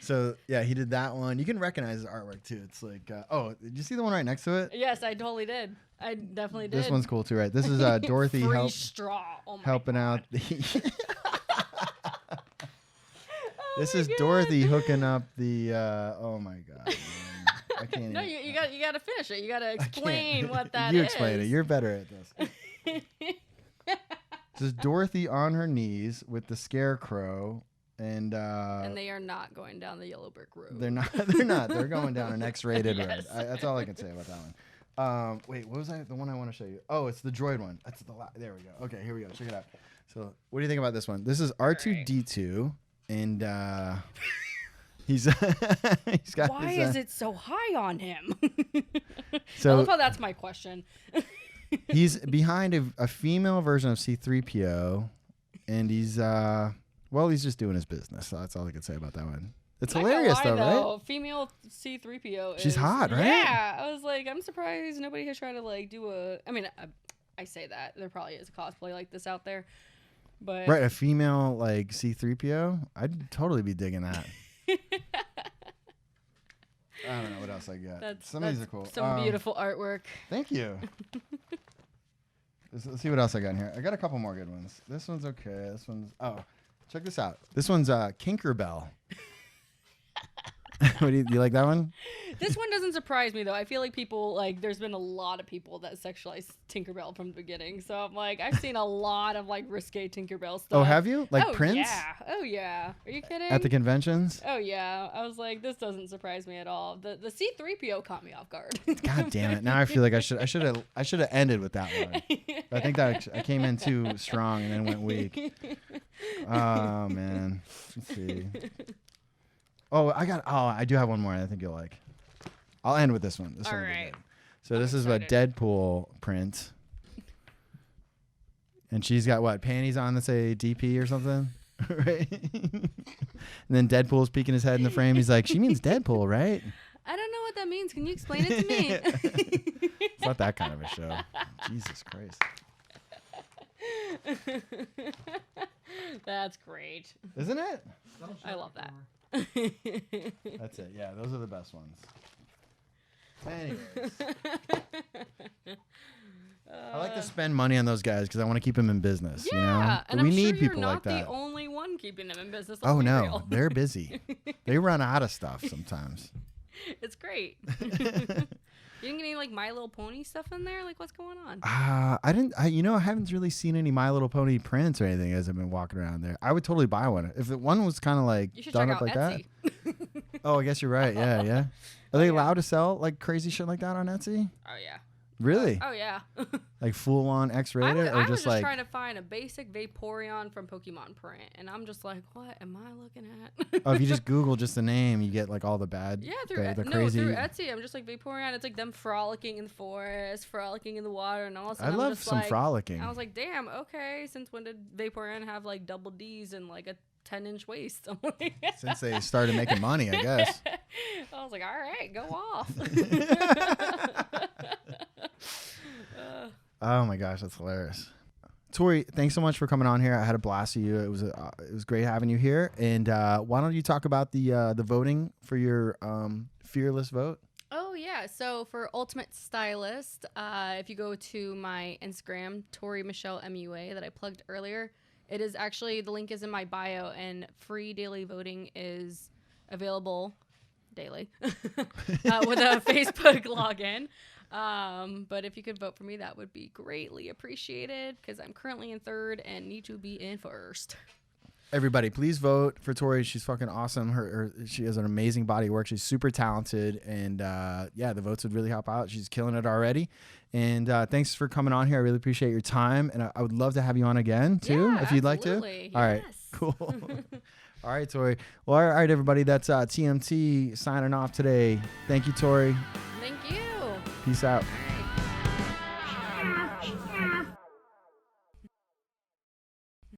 So yeah, he did that one. You can recognize his artwork too. It's like, oh, did you see the one right next to it? Yes, I totally did. I definitely did. This one's cool too, right? This is Dorothy Free straw. Oh my helping God. out the. This my is God. Dorothy hooking up the. Oh my God. Man. I can't. No, even- you got to finish it. You got to I can't. explain what that is. You explain it. You're better at this. This is Dorothy on her knees with the scarecrow, and they are not going down the yellow brick road. they're not. They're not. They're going down an X-rated Yes. road. That's all I can say about that one. Wait, what was the one I want to show you? Oh, it's the droid one. That's there we go. Okay, here we go. Check it out. So, what do you think about this one? This is R2D2, and he's he's got. Why his, is it so high on him? So I love how that's my question. he's behind a female version of C-3PO, and he's he's just doing his business. So that's all I can say about that one. It's Not gonna hilarious lie, though, right? Female C-3PO. She's hot, right? Yeah, I was like, I'm surprised nobody has tried to like do a. I mean, I say that there probably is a cosplay like this out there, but Right, a female like C-3PO. I'd totally be digging that. I don't know what else I got. Some of these are cool. Some beautiful artwork. Thank you. Let's see what else I got in here. I got a couple more good ones. This one's okay. This one's check this out. This one's Kinkerbell. What do you like that one? This one doesn't surprise me though. I feel like people like there's been a lot of people that sexualize Tinkerbell from the beginning. So I'm like I've seen a lot of like risque Tinkerbell stuff. Oh, have you? Like oh, Prince? Yeah. Oh yeah. Are you kidding? At the conventions? Oh yeah. I was like, this doesn't surprise me at all. The C-3PO caught me off guard. God damn it! Now I feel like I should have ended with that one. I think that I came in too strong and then went weak. Oh man. Let's see. Oh, I do have one more I think you'll like. I'll end with this one. This All one will be right. good. So I'm this is a Deadpool print. And she's got what, panties on that say DP or something? Right? And then Deadpool's peeking his head in the frame. He's like, she means Deadpool, right? I don't know what that means. Can you explain it to me? It's not that kind of a show. Jesus Christ. That's great. Isn't it? I love that. That's it. Yeah, those are the best ones. Anyways. I like to spend money on those guys because I want to keep them in business. Yeah, you know? and we I'm need sure people you're not like that. the only one keeping them in business. Oh let's be no, real. they're busy. They run out of stuff sometimes. It's great. You didn't get any like My Little Pony stuff in there? Like what's going on? I haven't really seen any My Little Pony prints or anything as I've been walking around there. I would totally buy one if one was kind of like You should done check up out like Etsy. that. Oh, I guess you're right. Yeah. Are they allowed to sell like crazy shit like that on Etsy? Oh yeah. Really? Oh yeah. Like full on X-rated I or was just like trying to find a basic Vaporeon from Pokemon print, and I'm just like, what am I looking at? oh, if you just Google just the name, you get like all the bad, yeah, through the crazy. through Etsy, I'm just like Vaporeon. It's like them frolicking in the forest, frolicking in the water, and all of a I sudden, I'm love just some like, frolicking. I was like, damn, okay. Since when did Vaporeon have like double D's and like a 10-inch waist? I'm like, Since they started making money, I guess. I was like, all right, go off. Oh my gosh, that's hilarious. Tori, thanks so much for coming on here. I had a blast with you. It was great having you here. And why don't you talk about the voting for your fearless vote? Oh yeah, so for Ultimate Stylist, if you go to my Instagram, Tori Michelle MUA that I plugged earlier, it is actually, the link is in my bio, and free daily voting is available daily with a Facebook login. But if you could vote for me, that would be greatly appreciated because I'm currently in third and need to be in first. Everybody, please vote for Tori. She's fucking awesome. She has an amazing body of work. She's super talented, and the votes would really help out. She's killing it already. And thanks for coming on here. I really appreciate your time, and I would love to have you on again too, if you'd like to. Yes. All right, cool. All right, Tori. Well, all right, everybody. That's TMT signing off today. Thank you, Tori. Thank you. Peace out.